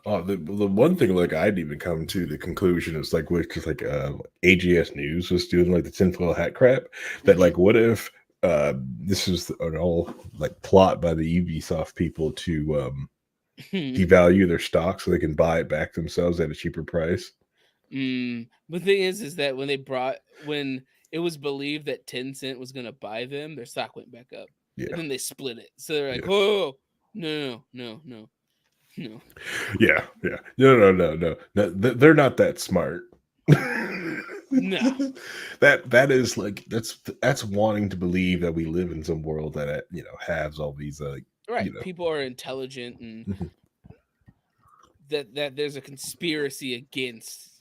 Oh, the one thing like I'd even come to the conclusion is like with just like AGS News was doing like the tinfoil hat crap that Mhm. like what if this is an all like plot by the Ubisoft people to devalue their stock so they can buy it back themselves at a cheaper price. The thing is that when it was believed that Tencent was gonna buy them, their stock went back up, and Yeah, then they split it. So they're like, yeah, "Whoa, no, no, no, no, yeah, yeah. No. They're not that smart. no." That is like that's wanting to believe that we live in some world that has all these Right? you know People are intelligent, and that there's a conspiracy against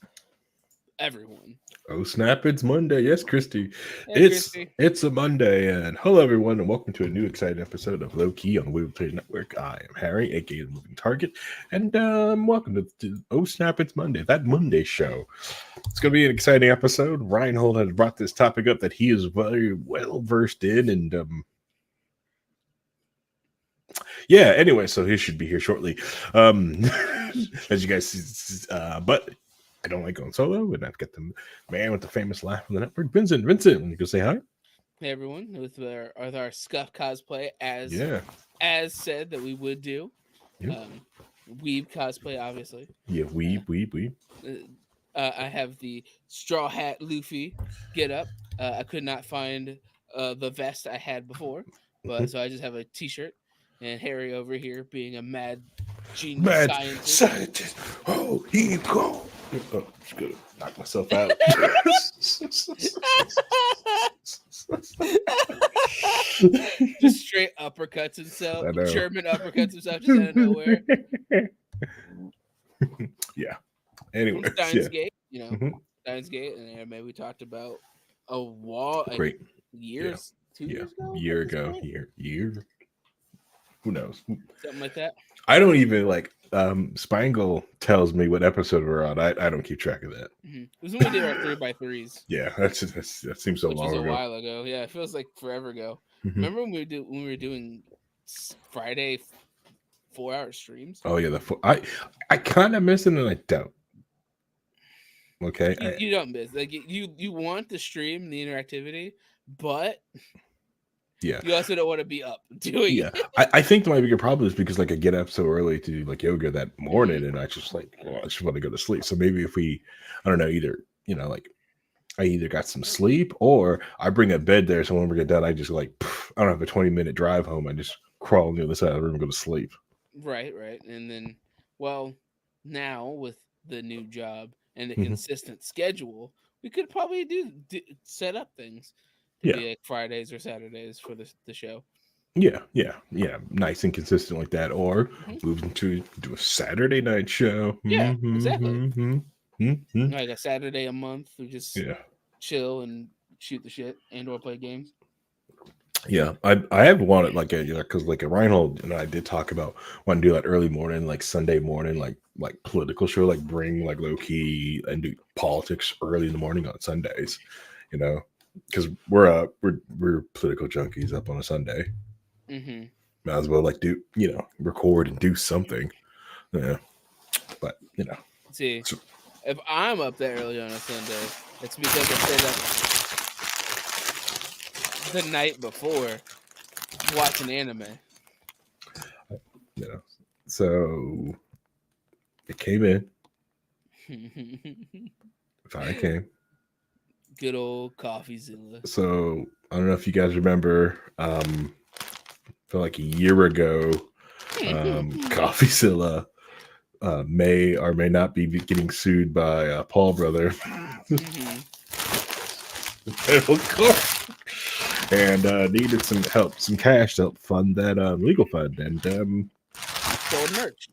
everyone. Oh snap! It's Monday. Yes, Christy, Hey, it's Christy. it's a Monday, and hello everyone, and welcome to a new exciting episode of Low Key on the Wheel Trade Network. I am Harry, aka the Moving Target, and welcome to Oh Snap! It's Monday. That Monday show. It's going to be an exciting episode. Rhinehold has brought this topic up that he is very well versed in, and yeah. Anyway, so he should be here shortly. Um, as you guys see, but I don't like going solo, and I've got the man with the famous laugh on the network, Vincent. Vincent, you can say hi. Hey, everyone, with our scuff cosplay, Yeah, as said that we would do. yep, Um, Weeb cosplay, obviously. yeah. Uh, We. I have the straw hat Luffy get up. I could not find the vest I had before, Mm-hmm. but so I just have a T-shirt. And Harry over here being a mad genius Mad scientist. scientist. Oh, he go. Oh, just gonna knock myself out. Just straight uppercuts himself, I know. German uppercuts himself just out of nowhere. Yeah. From Anyways, Steins yeah. Gate, Hmm. Steins Gate, and anime we talked about a wall like Great. Yeah. years, two Yeah. years ago Year at this ago. point, Year. Who knows? something like that. I don't even like. Spangle tells me what episode we're on. I don't keep track of that. It was when we did our 3x3s, Yeah, that seems so which was long a ago. while ago. Yeah, it feels like forever ago. Mhm. Remember when we were doing Friday 4-hour streams? Oh yeah, I kind of miss it and I don't. Okay, You don't miss like you want the stream, the interactivity, but yeah, you also don't want to be up doing yeah. it. I think my bigger problem is because like I get up so early to do like yoga that Mhm. morning, and I just like I just want to go to sleep. So maybe if we, I don't know, either like I either got some sleep or I bring a bed there, so when we get done, I just like I don't have a 20-minute drive home. I just crawl on the other side of the room and go to sleep. Right. And then, well, now with the new job and the Hmm. consistent schedule, we could probably set up things to Yeah, be like Fridays or Saturdays for the show. yeah. Nice and consistent like that, or Hmm. move into do a Saturday night show. Yeah, exactly. Hmm. Like a Saturday a month, we just Yeah. chill and shoot the shit and or play games. Yeah, I have wanted like a because like a Reinhold and I did talk about want to do that early morning, like Sunday morning, like political show, like bring like low key and do politics early in the morning on Sundays, you know, because we're political junkies up on a Sunday. Hmm. Might as well like do record and do something, yeah. But See, so, if I'm up that early on a Sunday, it's because I stayed up the night before watching anime. you know, so it came in. Finally came. Good old CoffeeZilla. So I don't know if you guys remember. Feel like a year ago, CoffeeZilla may or may not be getting sued by Paul Brother. Hmm. Of course. And needed some help, some cash to help fund that legal fund. And Sold merch.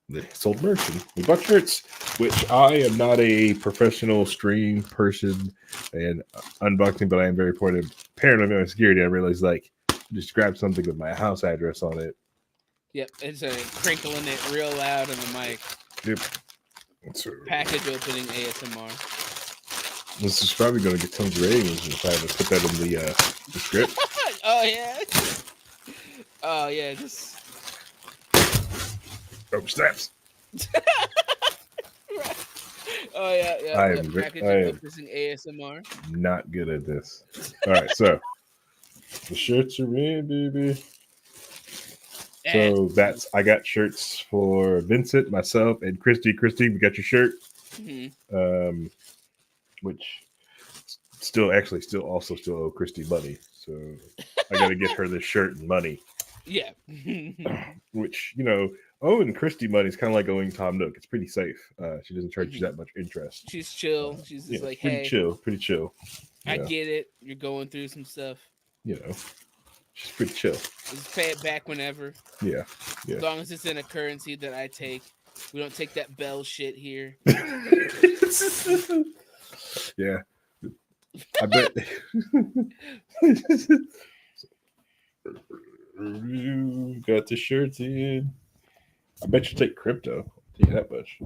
they sold merch. And we bought shirts, which I am not a professional stream person and unboxing, but I am very paranoid on security. I realized like just grab something with my house address on it. Yep, it's a crinkling it real loud on the mic. Yep. So Package opening ASMR. this is probably going to get tons of ratings if I have to put that in the script. Oh yeah. Oh yeah. Just Oh, snaps. Oh yeah, yeah, I yeah. am Packaging focusing ASMR. not good at this. All right, so the shirts are in, baby. So that's I got shirts for Vincent, myself, and Christy. Christy, we got your shirt. Which still owe Christy money. So I got to get her this shirt and money. Yeah. Which owing Christy money is kind of like owing Tom Nook. It's pretty safe. She doesn't charge you that much interest. She's chill. She's just like, pretty hey, chill. I get it. You're going through some stuff. She's pretty chill. Just pay it back whenever. Yeah. As long as it's in a currency that I take. We don't take that Bell shit here. Yeah. I bet. Got the shirts in. I bet you take crypto. I'll tell you that much.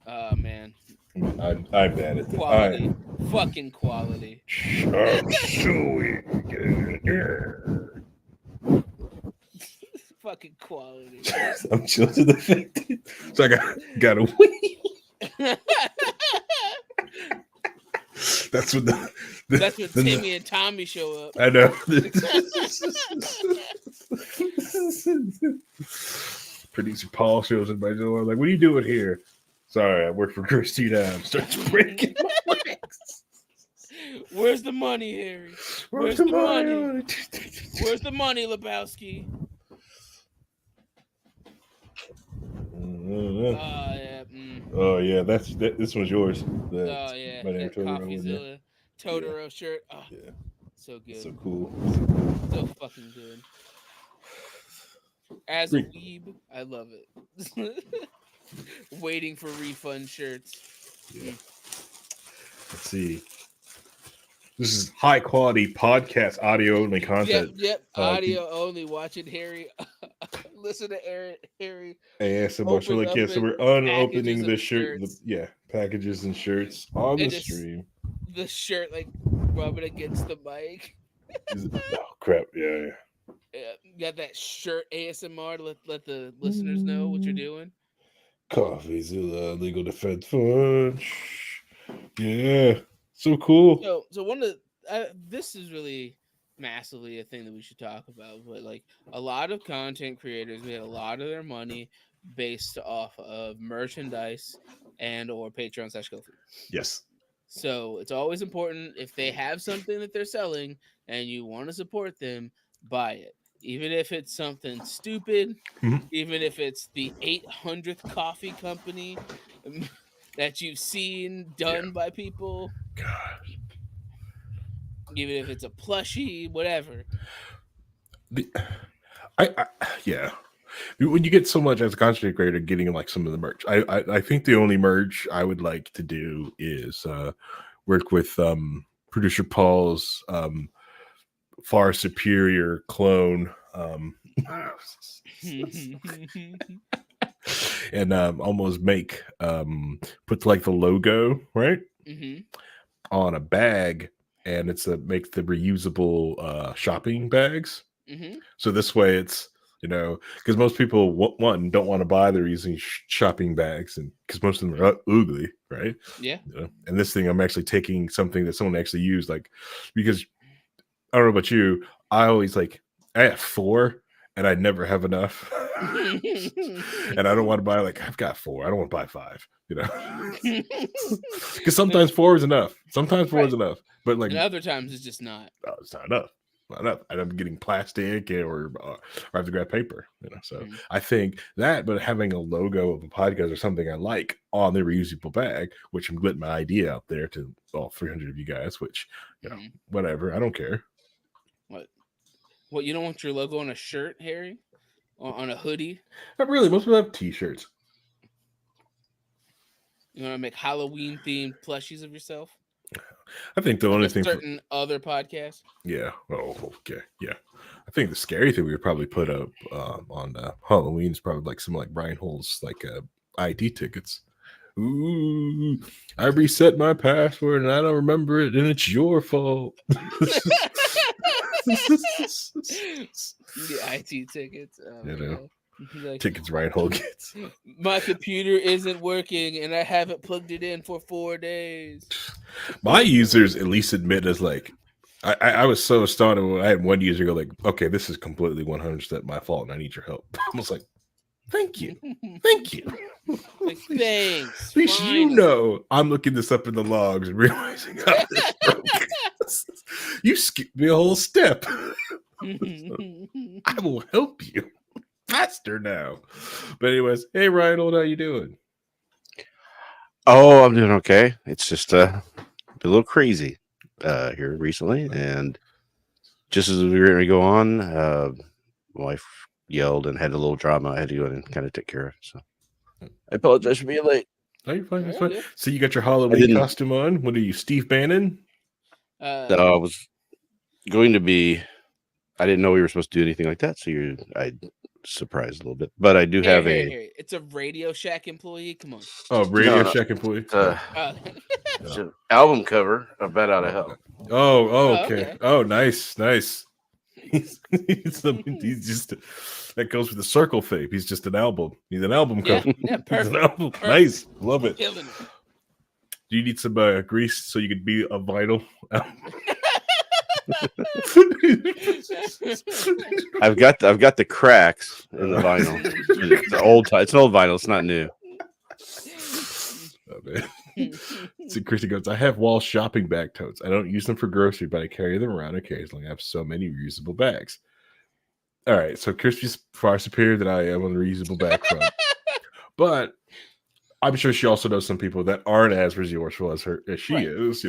Oh man. I'm bad at this. Quality. Fucking quality. Fucking quality. I'm chilling to the fact. So I gotta wait. That's when that's when Timmy and Tommy show up. I know. Producer Paul shows up by the door. Like, what are you doing here? Sorry, I work for Christy now. Starts breaking my legs. Where's the money, Harry? Where's the money? Where's the money, Lebowski? Oh yeah, this one's yours. Oh yeah, that Coffeezilla Totoro shirt. Oh, yeah, so good, so cool, so fucking good. As a weeb, I love it. Waiting for refund shirts. Yeah. Let's see. This is high quality podcast audio only content. Yep. Audio only. Watching Harry. Listen to Harry. ASMR. So so we're unopening the shirt. Packages and shirts on the stream. The shirt rubbing against the mic. Oh crap! Yeah. Got that shirt ASMR to let the listeners know what you're doing. Coffeezilla Legal Defense Fund. Yeah, so cool. So one of this is really massively a thing that we should talk about. But a lot of content creators made a lot of their money based off of merchandise and or Patreon/Ko-fi. Yes. So it's always important if they have something that they're selling and you want to support them, buy it. Even if it's something stupid, even if it's the 800th coffee company that you've seen done by people, God. Even if it's a plushie, whatever. When you get so much as a content creator, getting some of the merch, I think the only merch I would like to do is work with producer Paul's far superior clone, and almost make put the logo right on a bag, and it's make the reusable shopping bags. So this way it's because most people don't want to buy they're using shopping bags, and because most of them are ugly, right? Yeah. And this thing, I'm actually taking something that someone actually used, because I don't know about you, I always I have 4 and I never have enough. And I don't want to buy I've got 4, I don't want to buy 5, because sometimes 4 is enough, sometimes 4 is enough, but and other times it's just not. Oh, it's not enough. And I'm getting plastic or I have to grab paper, So I think that, but having a logo of a podcast or something I like on the reusable bag, which I'm getting my idea out there to all 300 of you guys, which whatever, I don't care. What, you don't want your logo on a shirt, Harry? Or on a hoodie? Not really. Most people have t-shirts. You want to make Halloween themed plushies of yourself? I think the only thing certain other podcasts. Yeah. Oh, okay. Yeah. I think the scary thing we would probably put up on Halloween is probably some Rhinehold's ID tickets. Ooh, I reset my password and I don't remember it, and it's your fault. The IT tickets. Like, Tickets Rhinehold gets. my computer isn't working and I haven't plugged it in for 4 days. My users at least admit as like, I was so astounded when I had one user go like, okay, this is completely 100% my fault and I need your help. I was like, thank you. Thank you. Like, thanks. At least you finally. know I'm looking this up in the logs and realizing how this broke. You skipped me a whole step. I will help you faster now. But anyways, hey Rhinehold, how you doing? Oh, I'm doing okay. It's just a little crazy here recently, and just as we were going to go on, my wife yelled and had a little drama. I had to go in and kind of take care of. So I apologize for being late. Oh, you're fine. That's Yeah, fine. yeah. So you got your Halloween costume on? What are you, Steve Bannon? I was going to be. I didn't know we were supposed to do anything like that, so I surprised a little bit. But I do have a. It's a Radio Shack employee. Come on. Oh, Radio No. Shack employee. It's an album cover of Bad Out of Hell. Oh, okay. Oh, nice. He's just that goes with the circle fame. He's just an album. He's an album cover. Yeah, perfect. Perfect. Nice. Love it. Killing it. Do you need some grease so you could be a vinyl? I've got the cracks in the vinyl. It's an old vinyl. It's not new. Oh, man. So Christy goes, I have wall shopping bag totes. I don't use them for grocery, but I carry them around occasionally. I have so many reusable bags. All right, so Christy's far superior than I am on the reusable bag front. But I'm sure she also knows some people that aren't as resourceful as she is.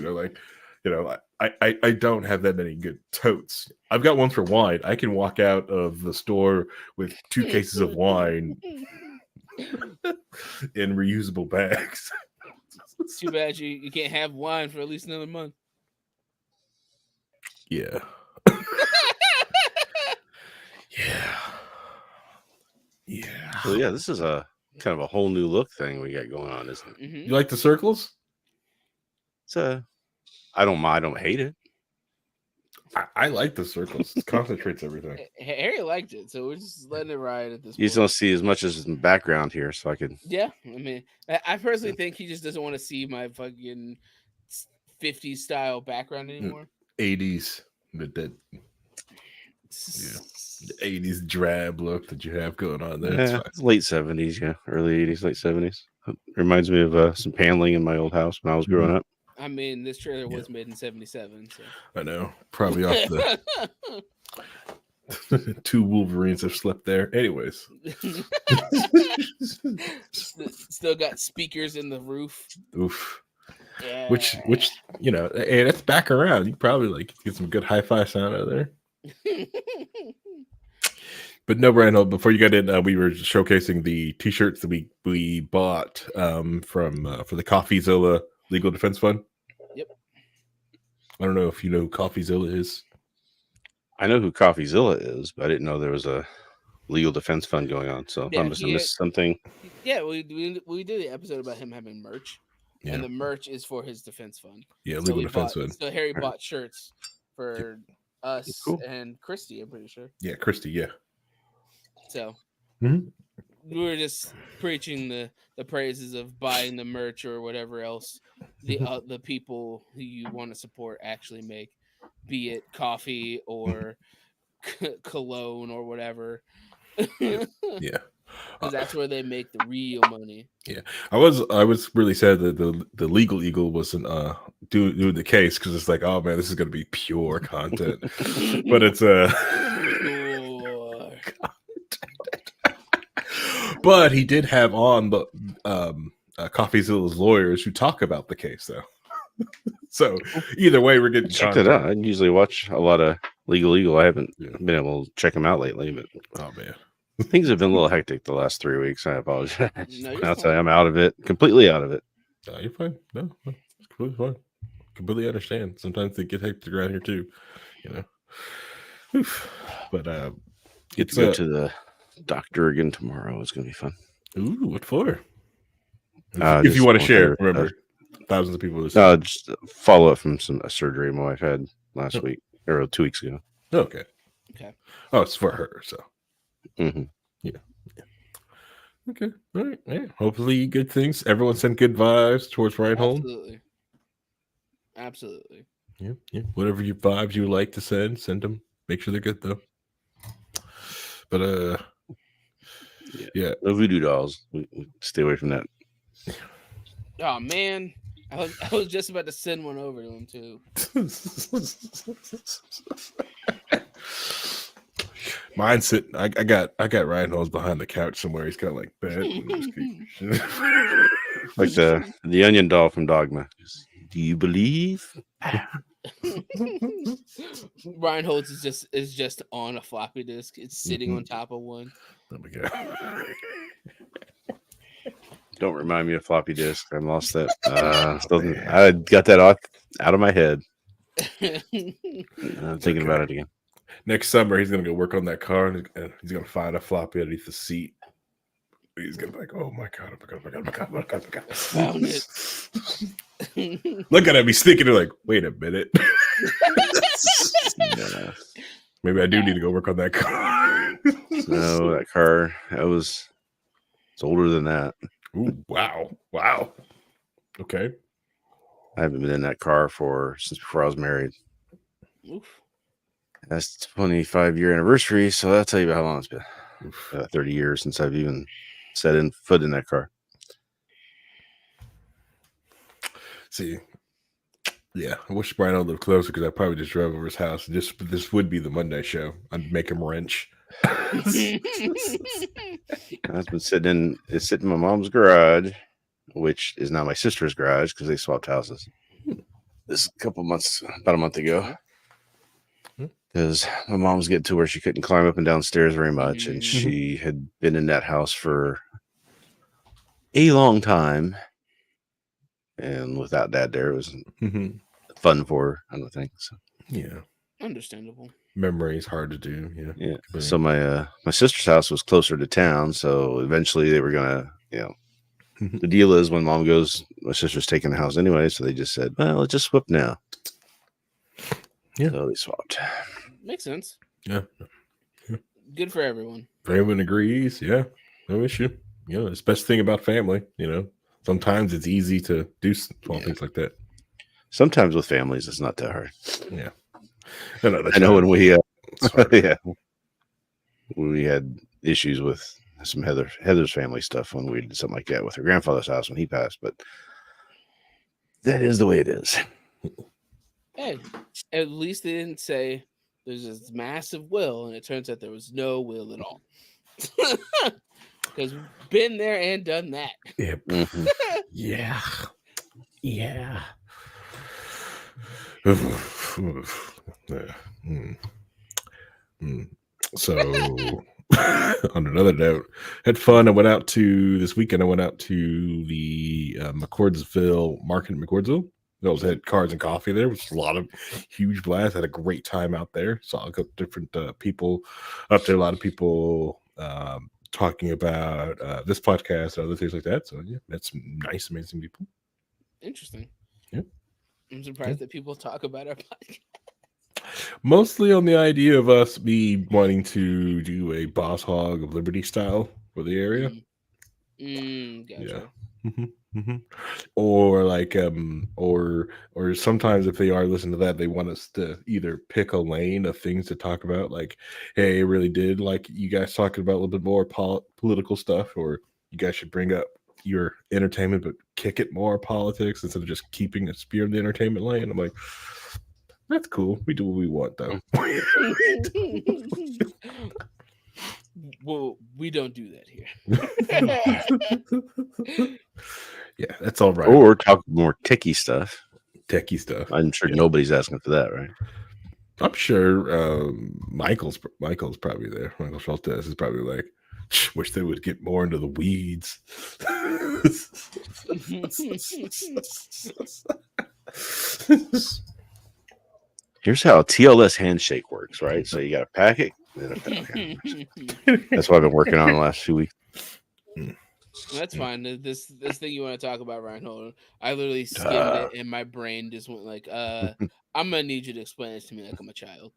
I don't have that many good totes. I've got one for wine. I can walk out of the store with 2 cases of wine in reusable bags. Too bad you can't have wine for at least another month. Yeah. Yeah. So yeah, this is a kind of a whole new look thing we got going on, isn't it? Mm-hmm. You like the circles? It's I don't hate it. I like the circles. It concentrates everything. Harry liked it, so we're just letting it ride at this You just point. don't see as much as in the background here, so I could. Yeah, I mean, I personally think he just doesn't want to see my fucking 50s style background anymore. 80s. The 80s drab look that you have going on there. It's late 70s, yeah. Early 80s, late 70s. Reminds me of some paneling in my old house when I was growing up. I mean, this trailer was made in 77, so I know. Probably off the 2 Wolverines have slept there. Anyways. Still got speakers in the roof. Oof. Yeah. Which hey, that's back around. You probably get some good hi-fi sound out of there. But no, Rhinehold, before you got in, we were showcasing the t-shirts that we bought for the CoffeeZilla Legal Defense Fund. Yep. I don't know if you know who CoffeeZilla is. I know who CoffeeZilla is, but I didn't know there was a legal defense fund going on. So I must have missed something. Yeah, we did the episode about him having merch. Yeah. And the merch is for his defense fund. Yeah, legal defense fund. So Harry bought shirts for us and Christy, I'm pretty sure. Yeah, Christy, yeah. So we were just preaching the praises of buying the merch or whatever else the people who you want to support actually make, be it coffee or cologne or whatever. Yeah. Because that's where they make the real money. Yeah, I was really sad that the Legal Eagle wasn't doing the case, because it's like, oh man, this is going to be pure content, but it's but he did have on the CoffeeZilla's lawyers who talk about the case though. So either way, we're getting check it out. I usually watch a lot of Legal Eagle. I haven't been able to check them out lately, but oh man. Things have been a little hectic the last 3 weeks. I apologize. I'll tell you, I'm out of it, completely out of it. No, you're fine. No, it's completely fine. Completely understand. Sometimes they get hectic around here too, Oof. But get to go to the doctor again tomorrow. It's going to be fun. Ooh, what for? If you want to share, remember, thousands of people. Just follow up from a surgery my wife had last week or 2 weeks ago. Okay. Okay. Oh, it's for her. So. Mm-hmm. Yeah. Okay. All right. Yeah. Hopefully, good things. Everyone sent good vibes towards Rhinehold. Absolutely. Yeah. Yeah. Whatever your vibes you would like to send them. Make sure they're good though. But yeah. No voodoo dolls. We stay away from that. Oh man, I was just about to send one over to him too. Mine's sitting. I got Rhinehold's behind the couch somewhere. He's got like bed. Like the onion doll from Dogma. Do you believe? Rhinehold's is just on a floppy disk. It's sitting on top of one. Oh my god. Don't remind me of floppy disk. I lost that. I got that out of my head. I'm thinking about it again. Next summer, he's gonna go work on that car, and he's gonna find a floppy underneath the seat. He's gonna be like, "Oh my god! Oh my god! Oh my god! Oh my god! Oh my god! Found it." Look at him. He's thinking, like, "Wait a minute. Maybe I do need to go work on that car." No, that car. It's older than that. Ooh, wow. Okay. I haven't been in that car since before I was married. Oof. That's 25-year anniversary, so that'll tell you about how long it's been. 30 years since I've even set foot in that car. See, yeah, I wish Brian lived closer because I probably just drove over his house. This would be the Monday show. I'd make him wrench. It's sitting in my mom's garage, which is now my sister's garage because they swapped houses. This about a month ago. Because my mom was getting to where she couldn't climb up and down stairs very much, and she had been in that house for a long time. And without Dad there, it was fun for her, I don't think. So. Yeah. Understandable. Memory is hard to do. Yeah. So my sister's house was closer to town, so eventually they were gonna, the deal is when Mom goes, my sister's taking the house anyway, so they just said, well, let's just swap now. Yeah. So they swapped. Makes sense. Yeah. Good for everyone. If everyone agrees, yeah, no issue. It's the best thing about family. Sometimes it's easy to do small things like that. Sometimes with families, it's not that hard. Yeah. I know when we we had issues with some Heather's family stuff when we did something like that with her grandfather's house when he passed, but that is the way it is. Hey, at least they didn't say there's this massive will, and it turns out there was no will at all. Because we've been there and done that. Yep. Yeah. So, on another note, had fun. This weekend I went out to the McCordsville market in McCordsville. Those had cards and coffee there. It was a lot of huge blast. Had a great time out there. Saw a couple different people up there. A lot of people talking about this podcast and other things like that. So yeah, met some nice, amazing people. Interesting. Yeah. I'm surprised that people talk about our podcast. Mostly on the idea of us wanting to do a Boss Hog of Liberty style for the area. Gotcha. Yeah. Or like or sometimes if they are listening to that, they want us to either pick a lane of things to talk about, like, hey, I really did like you guys talking about a little bit more political stuff, or you guys should bring up your entertainment but kick it more politics instead of just keeping a spear in the entertainment lane. I'm like, that's cool. We do what we want though. Well, we don't do that here. Yeah, that's all right. Or talk more techie stuff. I'm sure nobody's asking for that, right? I'm sure Michael's probably there. Michael Schultz is probably like, wish they would get more into the weeds. Here's how a TLS handshake works, right? So you got a packet. That's what I've been working on the last few weeks. That's fine. This thing you want to talk about, Rhinehold, I literally skimmed it and my brain just went like, I'm gonna need you to explain this to me like I'm a child.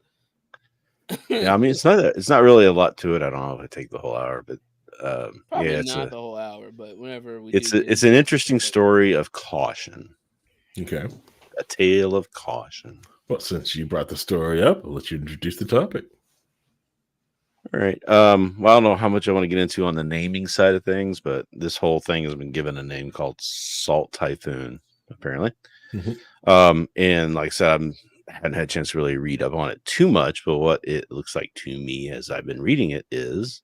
Yeah, I mean it's not really a lot to it. I don't know if I take the whole hour, but Probably yeah, not the whole hour, but whenever we it's do, it's an interesting story of caution, Okay. a tale of caution. Well, since you brought the story up, I'll let you introduce the topic. All right. Well, I don't know how much I want to get into on the naming side of things, but this whole thing has been given a name called Salt Typhoon, apparently. And like I said, I hadn't had a chance to really read up on it too much, but what it looks like to me as I've been reading it is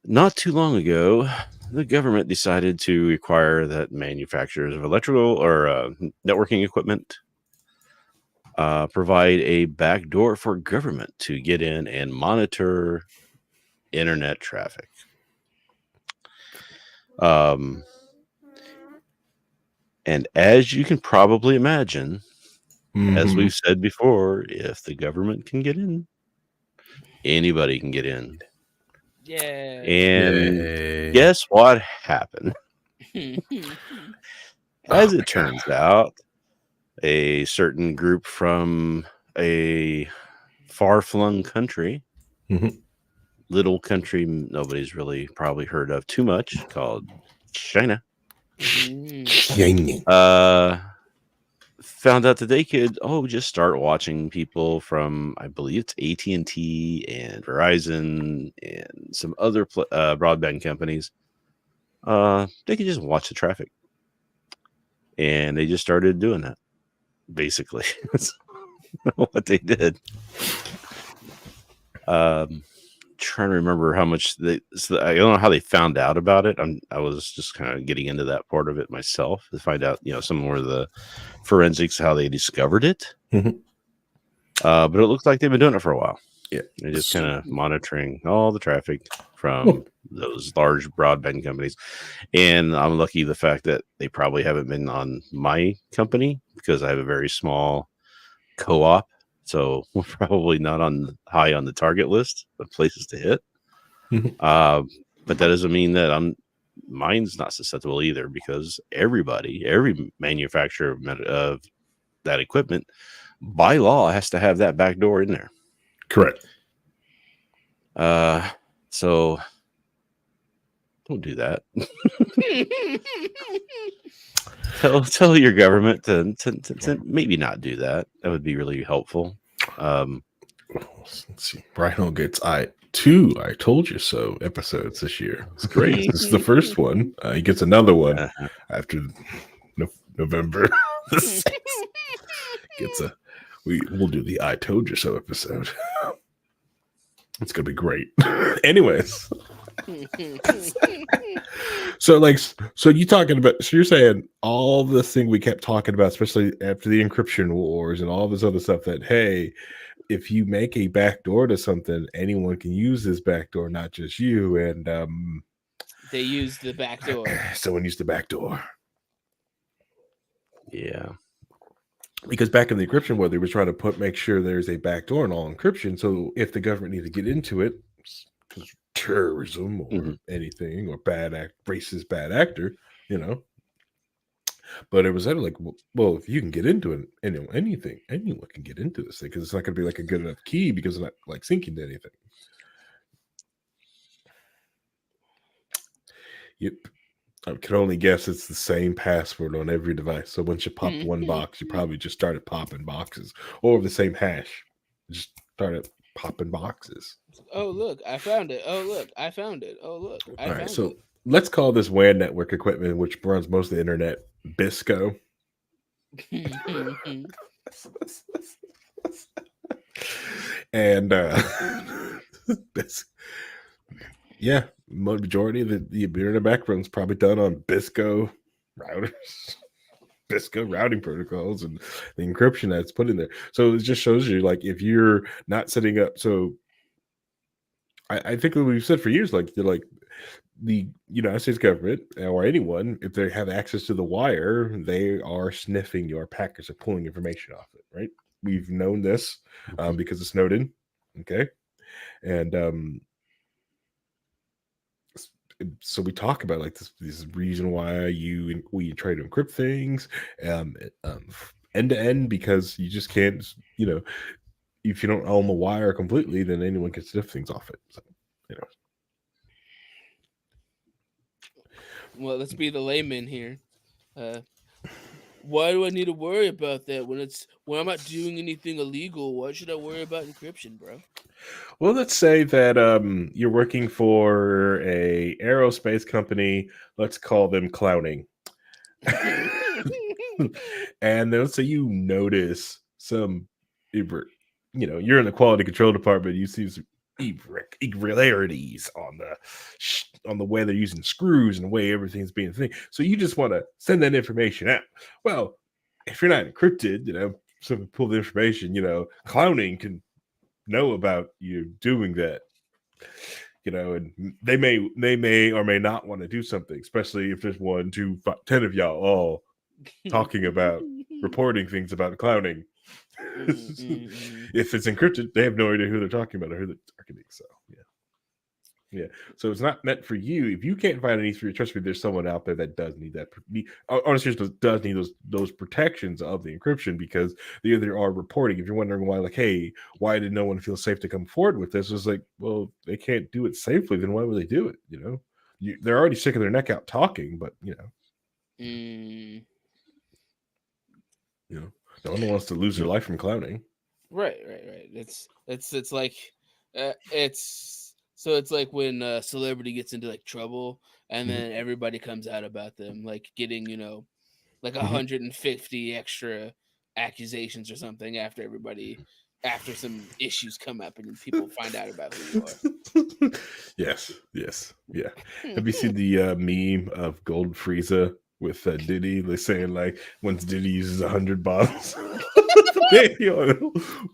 not too long ago, the government decided to require that manufacturers of electrical or networking equipment provide a backdoor for government to get in and monitor internet traffic. And as you can probably imagine, as we've said before, if the government can get in, anybody can get in. yeah. And Yay. guess what happened? As it turns out, a certain group from a far-flung country, little country nobody's really probably heard of too much, called China, found out that they could just start watching people from, I believe it's AT&T and Verizon and some other broadband companies. They could just watch the traffic, and they just started doing that. Basically, that's what they did. Trying to remember how much I don't know how they found out about it. I was just kind of getting into that part of it myself to find out, some more of the forensics, how they discovered it. But it looks like they've been doing it for a while. Yeah. They're just kind of monitoring all the traffic from those large broadband companies. And I'm lucky the fact that they probably haven't been on my company because I have a very small co-op. So we're probably not high on the target list of places to hit. But that doesn't mean that mine's not susceptible either, because every manufacturer of that equipment by law has to have that back door in there. Correct. So don't do that. Tell your government to maybe not do that. That would be really helpful. Let's see. Rhinehold gets two I told you so episodes this year. It's great. This is the first one. He gets another one after November the 6th. We'll do the I told you so episode. It's gonna be great. Anyways. So you're saying all this thing we kept talking about, especially after the encryption wars and all this other stuff, that hey, if you make a backdoor to something, anyone can use this backdoor, not just you. And they used the backdoor. Someone used the backdoor. Yeah. Because back in the encryption war, they were trying to make sure there's a backdoor in all encryption. So if the government needed to get into it, because terrorism or anything or racist bad actor, But it was like, well, if you can get into it, anyone can get into this thing, because it's not going to be like a good enough key because it's not like syncing to anything. Yep. I can only guess it's the same password on every device. So once you popped one box, you probably just started popping boxes, or the same hash. Just started popping boxes. Oh, look, I found it. Oh, look, I found it. Oh, look, I found it. So let's call this WAN network equipment, which runs most of the internet, BISCO. And yeah, majority of the internet backbone is probably done on BISCO routers, BISCO routing protocols, and the encryption that's put in there. So it just shows you, like, if you're not setting up. So I think that we've said for years, like the United States government or anyone, if they have access to the wire, they are sniffing your packets or pulling information off it, right? We've known this because it's Snowden, okay? And so we talk about like this reason why we try to encrypt things end to end, because you just can't, if you don't own the wire completely, then anyone can sniff things off it. So, Well, let's be the layman here. Why do I need to worry about that when I'm not doing anything illegal? Why should I worry about encryption, bro? Well, let's say that you're working for a aerospace company. Let's call them Clowning. And then let's say you notice some, you're in the quality control department. You see some irregularities on the way they're using screws and the way everything's being thing. So you just want to send that information out. Well, if you're not encrypted, someone pull the information. Clowning can know about you doing that. And they may or may not want to do something, especially if there's 1, 2, 5, 10 of y'all all talking about reporting things about clowning. If it's encrypted, they have no idea who they're talking about or who they're targeting. So yeah. So it's not meant for you. If you can't find any for you, trust me, there's someone out there that does need that. Honestly, does need those protections of the encryption, because they either are reporting. If you're wondering why, like, hey, why did no one feel safe to come forward with this? It's like, well, they can't do it safely. Then why would they do it? They're already sticking their neck out talking, but no one wants to lose their life from clowning. Right. It's like it's like when a celebrity gets into like trouble, and then everybody comes out about them, like getting like 150 extra accusations or something after some issues come up and people find out about who you are. Yes, yeah. Have you seen the meme of Gold Frieza with Diddy? They're saying like once Diddy uses 100 bottles, baby oil,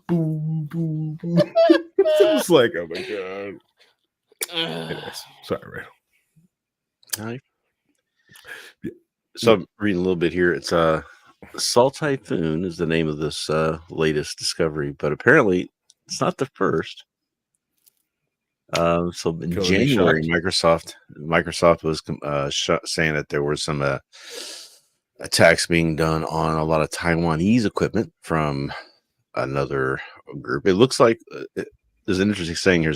boom, boom, boom. So it's like, oh my god. Anyways, sorry, Right. So I'm reading a little bit here. It's Salt Typhoon is the name of this latest discovery, but apparently it's not the first. So in January, Microsoft was saying that there were some attacks being done on a lot of Taiwanese equipment from another group. It looks like there's an interesting saying here.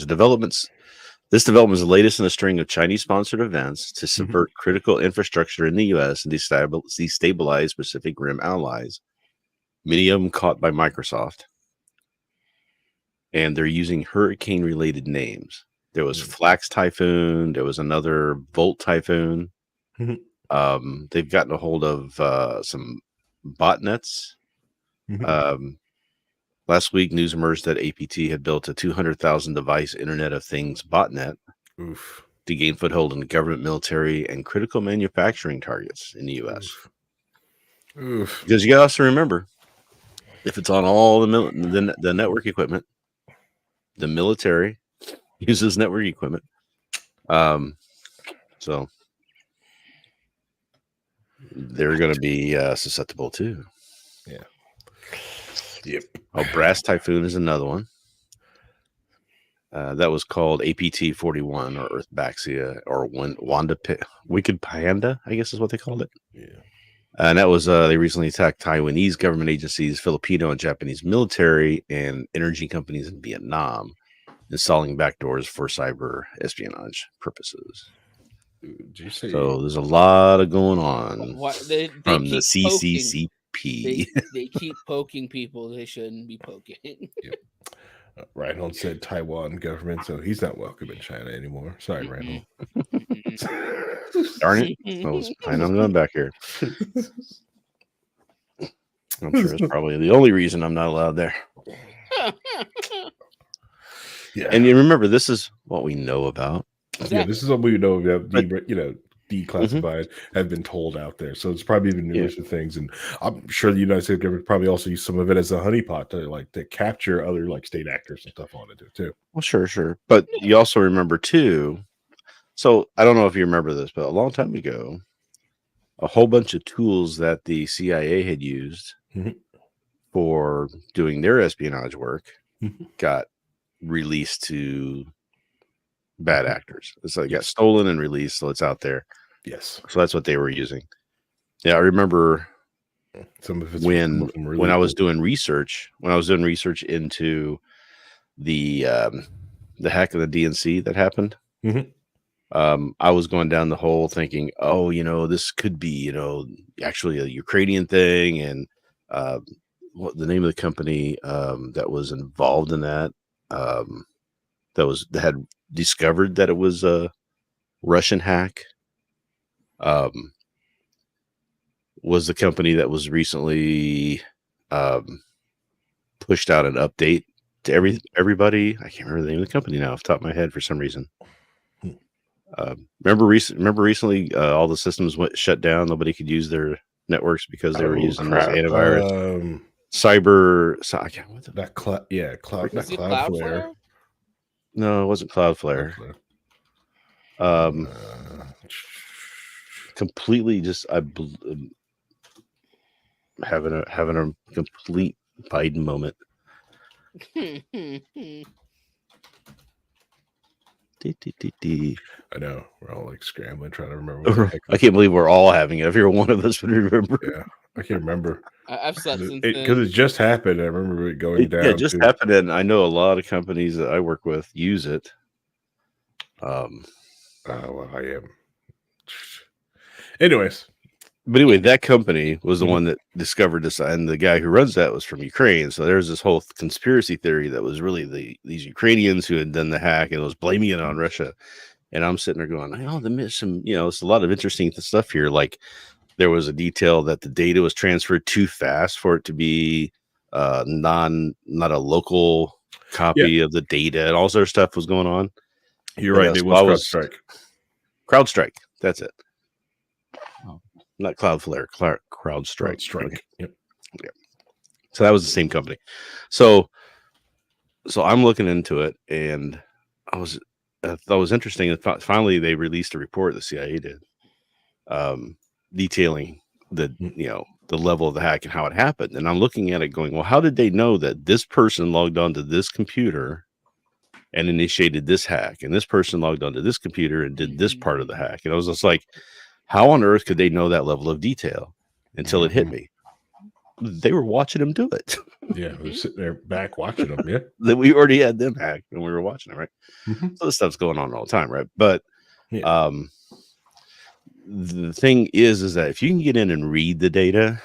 This development is the latest in a string of Chinese-sponsored events to subvert critical infrastructure in the U.S. and destabilize Pacific Rim allies. Many of them caught by Microsoft. And they're using hurricane-related names. There was Flax Typhoon. There was another Volt Typhoon. They've gotten a hold of some botnets. Last week, news emerged that APT had built a 200,000 device Internet of Things botnet to gain foothold in government, military, and critical manufacturing targets in the U.S. Because you got to also remember, if it's on all the network equipment, the military uses network equipment. So they're going to be susceptible too. Yeah. Yep. Oh, Brass Typhoon is another one. That was called APT-41 or Earthbaxia or Wicked Panda, I guess is what they called it. Yeah. And that was they recently attacked Taiwanese government agencies, Filipino and Japanese military, and energy companies in Vietnam, installing backdoors for cyber espionage purposes. So there's a lot of going on from the CCCP. They keep poking people they shouldn't be poking. Yep. Rhinehold said Taiwan government, so he's not welcome in China anymore. Sorry, Rhinehold. Darn it. I was planning on going back here. I'm sure it's probably the only reason I'm not allowed there. Yeah. And you remember, this is what we know about. Yeah, this is what we know about, declassified, have been told out there. So it's probably even newer things. And I'm sure the United States government probably also use some of it as a honeypot to capture other state actors and stuff on it too. Well, sure. But you also remember too. So I don't know if you remember this, but a long time ago, a whole bunch of tools that the CIA had used for doing their espionage work got released to bad actors. So it got stolen and released, so it's out there. Yes. So that's what they were using. Yeah, I remember some of it when I was doing research. When I was doing research into the hack of the DNC that happened. I was going down the hole thinking, oh, this could be, actually a Ukrainian thing, and what the name of the company that was involved in that, that had discovered that it was a Russian hack, was the company that was recently pushed out an update to everybody. I can't remember the name of the company now off the top of my head for some reason. Remember recently all the systems shut down. Nobody could use their networks because they were using this antivirus. I can't. What the, Not Cloudflare. No, it wasn't Cloudflare. Completely just having a complete Biden moment. I know we're all like scrambling trying to remember. What the heck I can't believe we're all having it. If you're one of us would remember. Yeah, I can't remember. I've slept since because it just happened. I remember it going down. Yeah, it just happened, and I know a lot of companies that I work with use it. Well, I am. Anyways. But anyway, that company was the one that discovered this, and the guy who runs that was from Ukraine. So there's this whole conspiracy theory that was really these Ukrainians who had done the hack and was blaming it on Russia. And I'm sitting there going, it's a lot of interesting stuff here. Like there was a detail that the data was transferred too fast for it to be not a local copy of the data, and all sort of stuff was going on. You're right. It was CrowdStrike. CrowdStrike. That's it. Not Cloudflare, CrowdStrike. Okay. Yep. Yeah. So that was the same company. So I'm looking into it, and I thought it was interesting. Finally, they released a report. The CIA did, detailing the level of the hack and how it happened. And I'm looking at it, going, well, how did they know that this person logged onto this computer and initiated this hack, and this person logged onto this computer and did this part of the hack? And I was just like, how on earth could they know that level of detail until it hit me? They were watching them do it. Yeah, we were sitting there back watching them. Yeah, that we already had them hacked and we were watching it, right? So this stuff's going on all the time, right? But the thing is that if you can get in and read the data,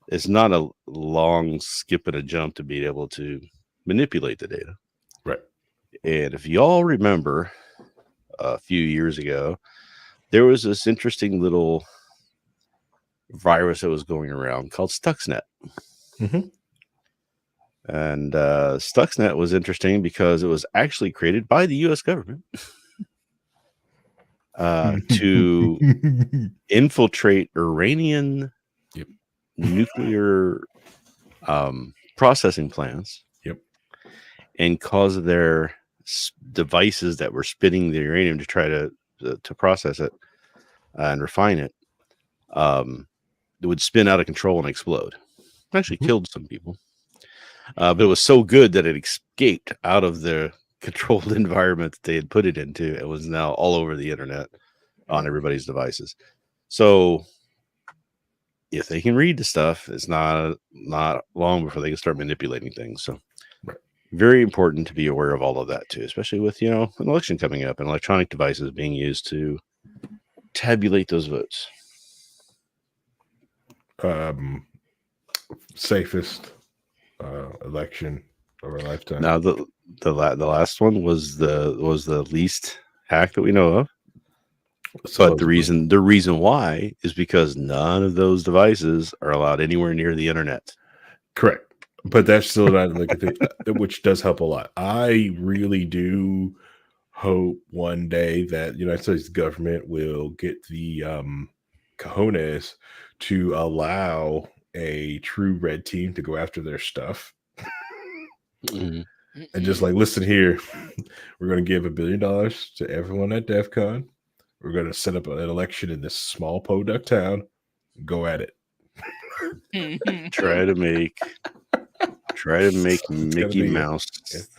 it's not a long skip and a jump to be able to manipulate the data, right? And if you all remember, a few years ago, there was this interesting little virus that was going around called Stuxnet. And Stuxnet was interesting because it was actually created by the U.S. government to infiltrate Iranian nuclear processing plants and cause their devices that were spitting the uranium to try to process it and refine it, it would spin out of control and explode. It actually killed some people, but it was so good that it escaped out of the controlled environment that they had put it into. It was now all over the internet on everybody's devices. So if they can read the stuff, it's not long before they can start manipulating things. So very important to be aware of all of that too, especially with, an election coming up and electronic devices being used to tabulate those votes. Safest election of our lifetime. Now the last one was the least hack that we know of. But the reason why is because none of those devices are allowed anywhere near the internet. Correct. But that's still not like a thing, which does help a lot. I really do hope one day that the United States government will get the cojones to allow a true red team to go after their stuff. And just like, listen here, we're going to give $1 billion to everyone at DEF CON. We're going to set up an election in this small podunk town. Go at it. Try to make Mickey Mouse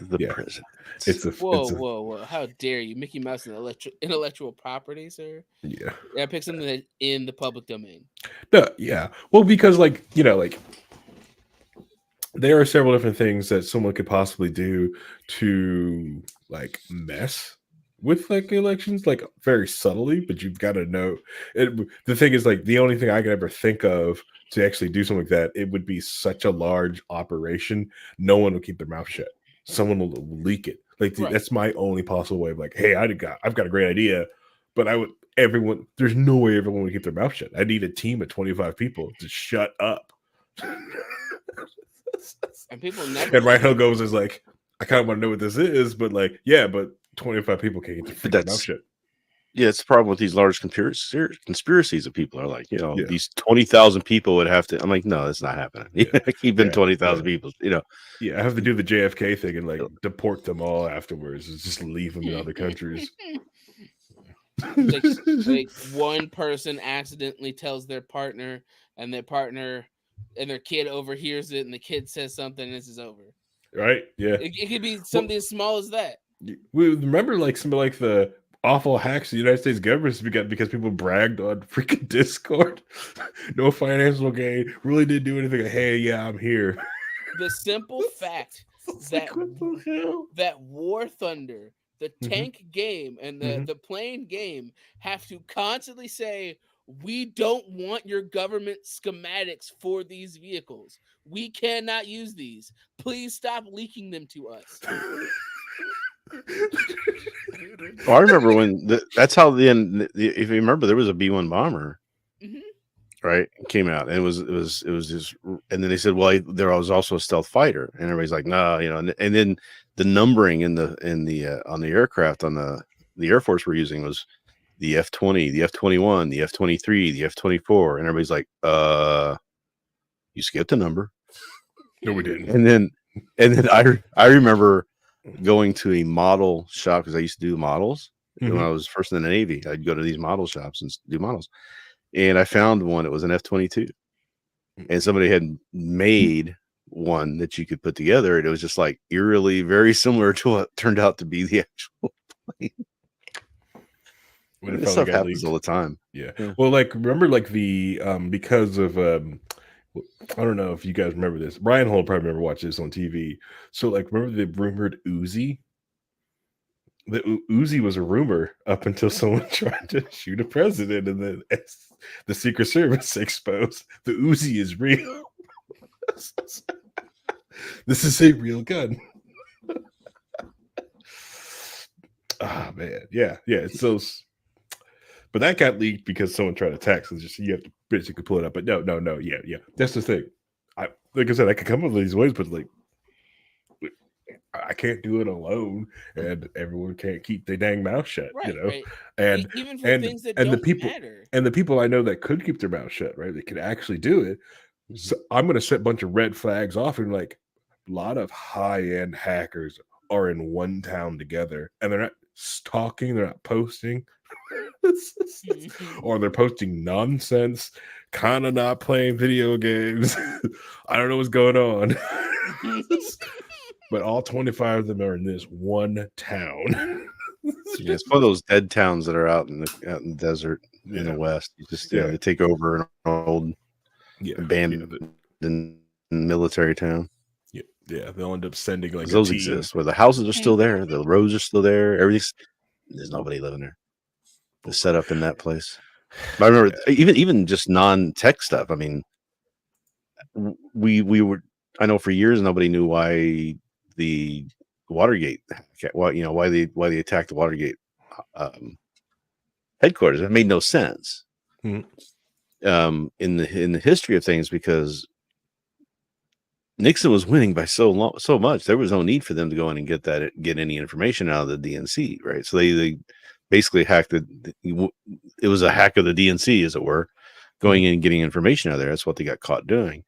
the president. Whoa! How dare you, Mickey Mouse and intellectual property, sir? Yeah, pick something that's in the public domain. No, yeah. Well, because there are several different things that someone could possibly do to mess with like elections, like very subtly, but you've got to know it. The thing is, like, the only thing I could ever think of to actually do something like that, it would be such a large operation. No one will keep their mouth shut. Someone will leak it. Like, that's my only possible way of like, hey, I've got a great idea, but there's no way everyone would keep their mouth shut. I need a team of 25 people to shut up. And people never. And Rhinehold goes is like, I kind of want to know what this is, but like, yeah, but 25 people can't get their mouth shut. Yeah, it's the problem with these large conspiracies of people are like, these 20,000 people would have to. I'm like, no, that's not happening. Keeping 20,000 people, Yeah, I have to do the JFK thing and like deport them all afterwards. It's just leave them in other countries. like one person accidentally tells their partner, and their partner and their kid overhears it, and the kid says something, and this is over. Right? Yeah. It could be something as small as that. We remember like some of like the awful hacks the United States government got because people bragged on freaking Discord. No financial gain. Really didn't do anything. Hey, yeah, I'm here. The simple fact that War Thunder, the tank game, and the plane game have to constantly say, we don't want your government schematics for these vehicles. We cannot use these. Please stop leaking them to us. Well, I remember when that's how if you remember, there was a B-1 bomber, right? It came out, and it was just, and then they said, well, there was also a stealth fighter, and everybody's like, no, and then the numbering in the on the aircraft on the Air Force were using was the F-20, the F-21, the F-23, the F-24, and everybody's like, you skipped a number. No, we didn't. And then I remember going to a model shop because I used to do models when I was first in the Navy. I'd go to these model shops and do models, and I found one. It was an F-22, and somebody had made one that you could put together, and it was just like eerily very similar to what turned out to be the actual plane. This stuff happens all the time. Yeah. Well, like, remember, like, the because of I don't know if you guys remember this. Rhinehold probably remember watching this on TV. So, like, remember the rumored Uzi? The Uzi was a rumor up until someone tried to shoot a president, and then the Secret Service exposed the Uzi is real. This is a real gun. Ah, man. Yeah. It's those. But that got leaked because someone tried to text. It's just you have to basically pull it up. But no. Yeah. That's the thing. Like I said, I could come up with these ways, but like I can't do it alone, and everyone can't keep their dang mouth shut, right. And even for things that don't matter. And the people I know that could keep their mouth shut, right? They could actually do it. So I'm going to set a bunch of red flags off, and like a lot of high-end hackers are in one town together, and they're not stalking, they're not posting. Or they're posting nonsense, kind of not playing video games. I don't know what's going on. But all 25 of them are in this one town. Yeah, it's one of those dead towns that are out in the desert in the West. You just they take over an old abandoned military town. Yeah, they'll end up sending like those exist where the houses are still there, the roads are still there, there's nobody living there. They're set up in that place. But I remember even just non-tech stuff. I mean, we were. I know for years nobody knew why the Watergate, why they attacked the Watergate headquarters. It made no sense in the history of things, because Nixon was winning by so much. There was no need for them to go in and get any information out of the DNC, right? So they basically hacked it was a hack of the DNC, as it were, going in and getting information out of there. That's what they got caught doing.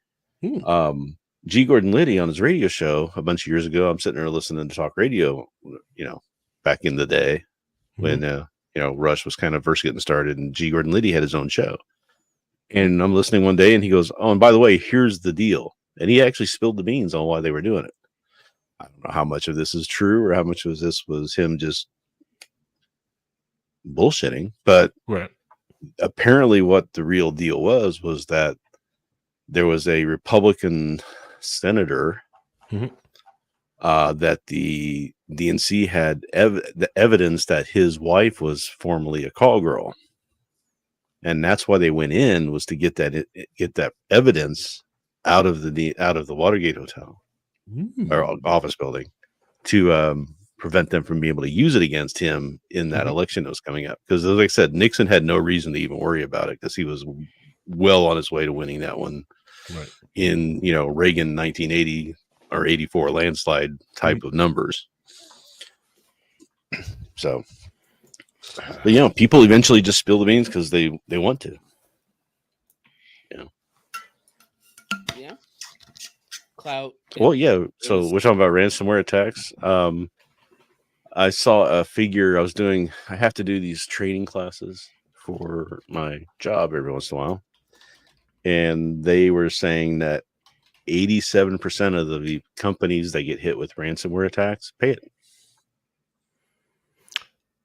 G. Gordon Liddy on his radio show a bunch of years ago. I'm sitting there listening to talk radio, back in the day when Rush was kind of first getting started, and G. Gordon Liddy had his own show. And I'm listening one day, and he goes, "Oh, and by the way, here's the deal." And he actually spilled the beans on why they were doing it. I don't know how much of this is true or how much of this was him just bullshitting, but apparently what the real deal was that there was a Republican senator that the DNC had the evidence that his wife was formerly a call girl, and that's why they went in, was to get that evidence out of the Watergate Hotel or office building to prevent them from being able to use it against him in that election that was coming up. Because, as I said, Nixon had no reason to even worry about it because he was well on his way to winning that one in Reagan 1980 or 84 landslide type of numbers. So, but people eventually just spill the beans because they want to. Yeah. Clout. Well, yeah. So we're talking about ransomware attacks. I saw a figure. I have to do these training classes for my job every once in a while. And they were saying that 87% of the companies that get hit with ransomware attacks pay it.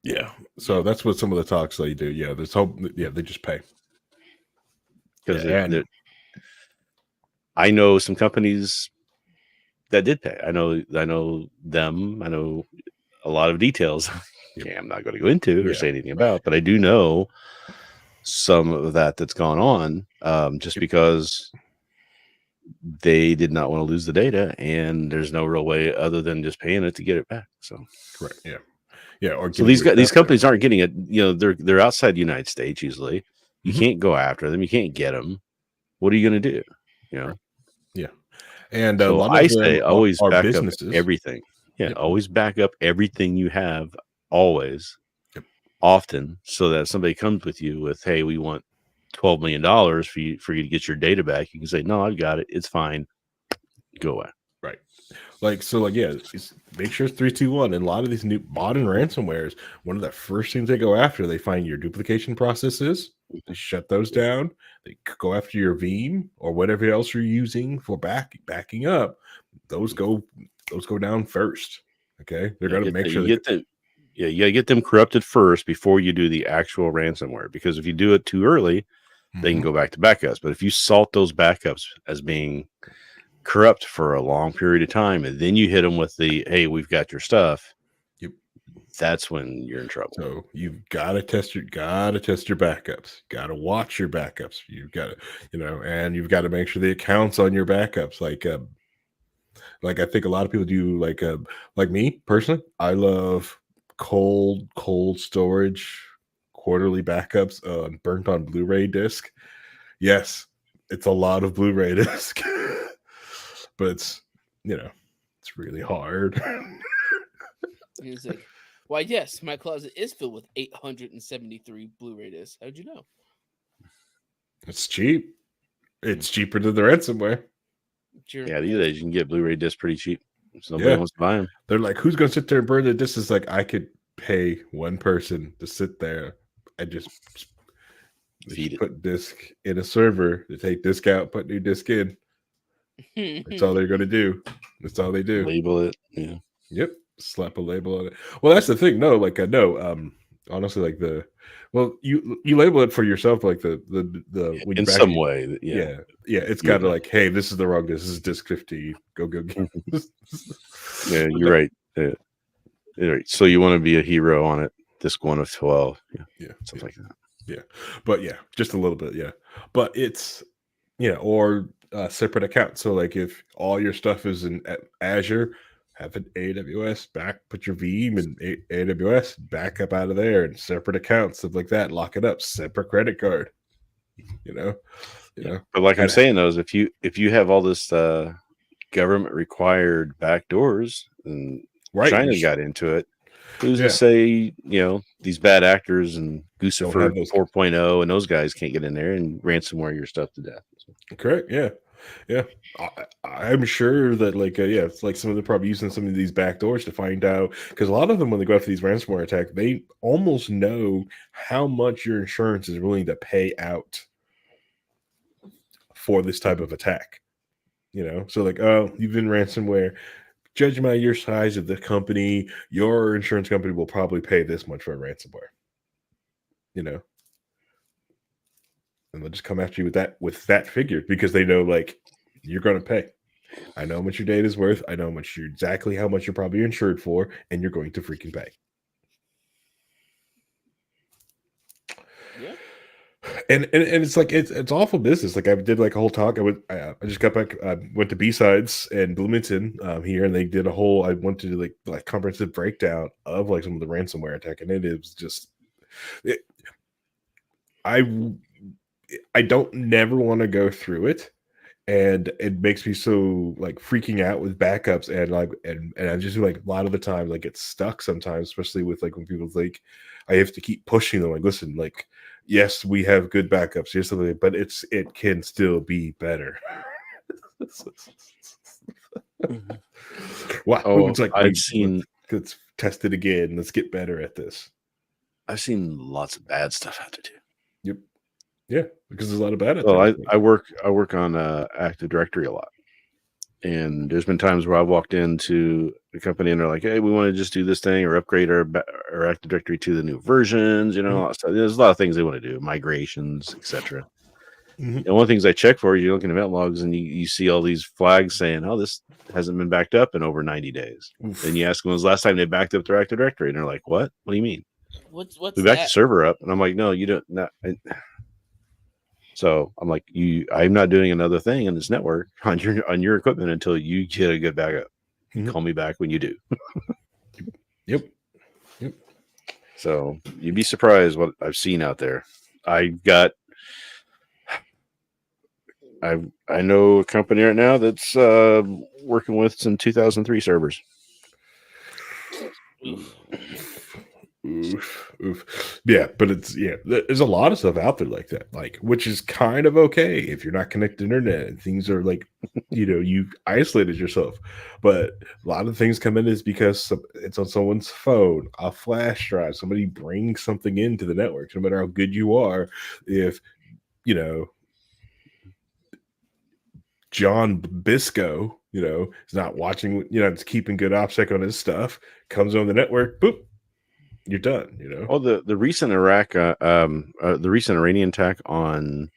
Yeah. So that's what some of the talks they do. Yeah. There's hope. Yeah. They just pay. Because I know some companies that did pay. I know them. I know a lot of details. I'm not going to go into or say anything about, but I do know some of that's gone on just because they did not want to lose the data, and there's no real way other than just paying it to get it back. So correct. Yeah. Yeah. Or so these companies aren't getting it. They're outside the United States usually. You can't go after them. You can't get them. What are you going to do? Yeah. And so a lot of I them say always are back businesses. up everything. Yeah, always back up everything you have, always, often, so that if somebody comes with you with, hey, we want $12 million for you to get your data back, you can say, no, I've got it. It's fine. Go away. Right. Make sure it's 3, 2, 1. And a lot of these new modern ransomwares, one of the first things they go after, they find your duplication processes. They shut those down. They go after your Veeam or whatever else you're using for backing up. Those go down first. Okay, they're going to make sure you gotta get them corrupted first before you do the actual ransomware. Because if you do it too early, they can go back to backups. But if you salt those backups as being corrupt for a long period of time, and then you hit them with the, hey, we've got your stuff. That's when you're in trouble. So you've got to test your backups. Got to watch your backups. You've got to, and you've got to make sure the accounts on your backups. Like I think a lot of people do. Like me personally, I love cold storage, quarterly backups, burnt on Blu-ray disc. Yes, it's a lot of Blu-ray disc, but it's really hard. It's like, why, yes, my closet is filled with 873 Blu-ray discs. How'd you know? It's cheap. It's cheaper than the ransomware. Yeah, these days you can get Blu-ray discs pretty cheap. So nobody wants to buy them. They're like, who's going to sit there and burn the discs? It's like, I could pay one person to sit there and just put disc in a server to take disc out, put new disc in. That's all they're going to do. That's all they do. Label it. Yeah. Yep. Slap a label on it. Well, that's the thing. No, honestly, you label it for yourself, like the when in some way. Yeah. It's got to like, hey, this is the wrong disc. This is disc 50. Go get. Yeah, you're right. You're right. So you want to be a hero on it. Disc 1 of 12. Yeah. Something like that. Yeah, but just a little bit. Yeah, but it's or separate account. So like if all your stuff is in Azure, have an AWS put your Veeam in AWS, back up out of there, and separate accounts, stuff like that. Lock it up, separate credit card. But like I'm saying, though, is if you have all this government required backdoors, and China got into it, who's to say these bad actors and Lucifer 4.0 and those guys can't get in there and ransomware your stuff to death? Correct. Yeah. I'm sure that it's like some of them probably using some of these back doors to find out, because a lot of them, when they go after these ransomware attacks, they almost know how much your insurance is willing to pay out for this type of attack. So like, oh, you've been ransomware. Judging by your size of the company, your insurance company will probably pay this much for a ransomware. And they'll just come after you with that figure because they know like you're going to pay. I know how much your data is worth. I know exactly how much you're probably insured for, and you're going to freaking pay. Yeah. And it's like it's awful business. Like I did like a whole talk. I just got back. I went to B-Sides in Bloomington here, and they did a whole. I went to do like comprehensive breakdown of like some of the ransomware attack, and it was just. I don't never want to go through it, and it makes me so like freaking out with backups and like and I just like a lot of the time like get stuck sometimes, especially with like when people like I have to keep pushing them like listen like yes we have good backups yes but it can still be better. Wow, Oh, it's like let's test it again. Let's get better at this. I've seen lots of bad stuff out there too. Yep. Yeah, because there's a lot of bad. Well, I work on Active Directory a lot, and there's been times where I walked into a company and they're like, "Hey, we want to just do this thing or upgrade our Active Directory to the new versions." You know, so there's a lot of things they want to do, migrations, etc. And one of the things I check for, you look in event logs and you see all these flags saying, "Oh, this hasn't been backed up in over 90 days." Then you ask them, "When was the last time they backed up their Active Directory?" And they're like, "What? What do you mean?" What's We backed the server up, and I'm like, "No, you don't." So I'm like, I'm not doing another thing in this network on your equipment until you get a good backup. Call me back when you do. Yep. So you'd be surprised what I've seen out there. I know a company right now that's working with some 2003 servers. Oof. Yeah, but there's a lot of stuff out there like that, like which is kind of okay if you're not connected to internet and things are like, you isolated yourself. But a lot of things come in is because it's on someone's phone, a flash drive, somebody brings something into the network. No matter how good you are, if John Bisco, is not watching, it's keeping good OPSEC on his stuff, comes on the network, boop. You're done, Oh, the recent the recent Iranian attack on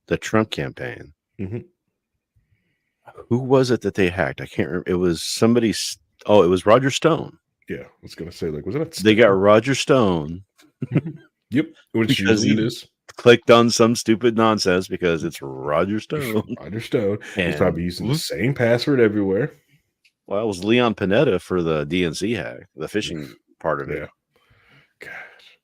the Trump campaign. Who was it that they hacked? I can't remember. It was somebody. Oh, it was Roger Stone. Yeah, I was gonna say like, was it? They got Roger Stone. Yep, which because usually it is. Clicked on some stupid nonsense because it's Roger Stone. Roger Stone. He's probably using the same password everywhere. Well, it was Leon Panetta for the DNC hack, the phishing part of it. Yeah. God,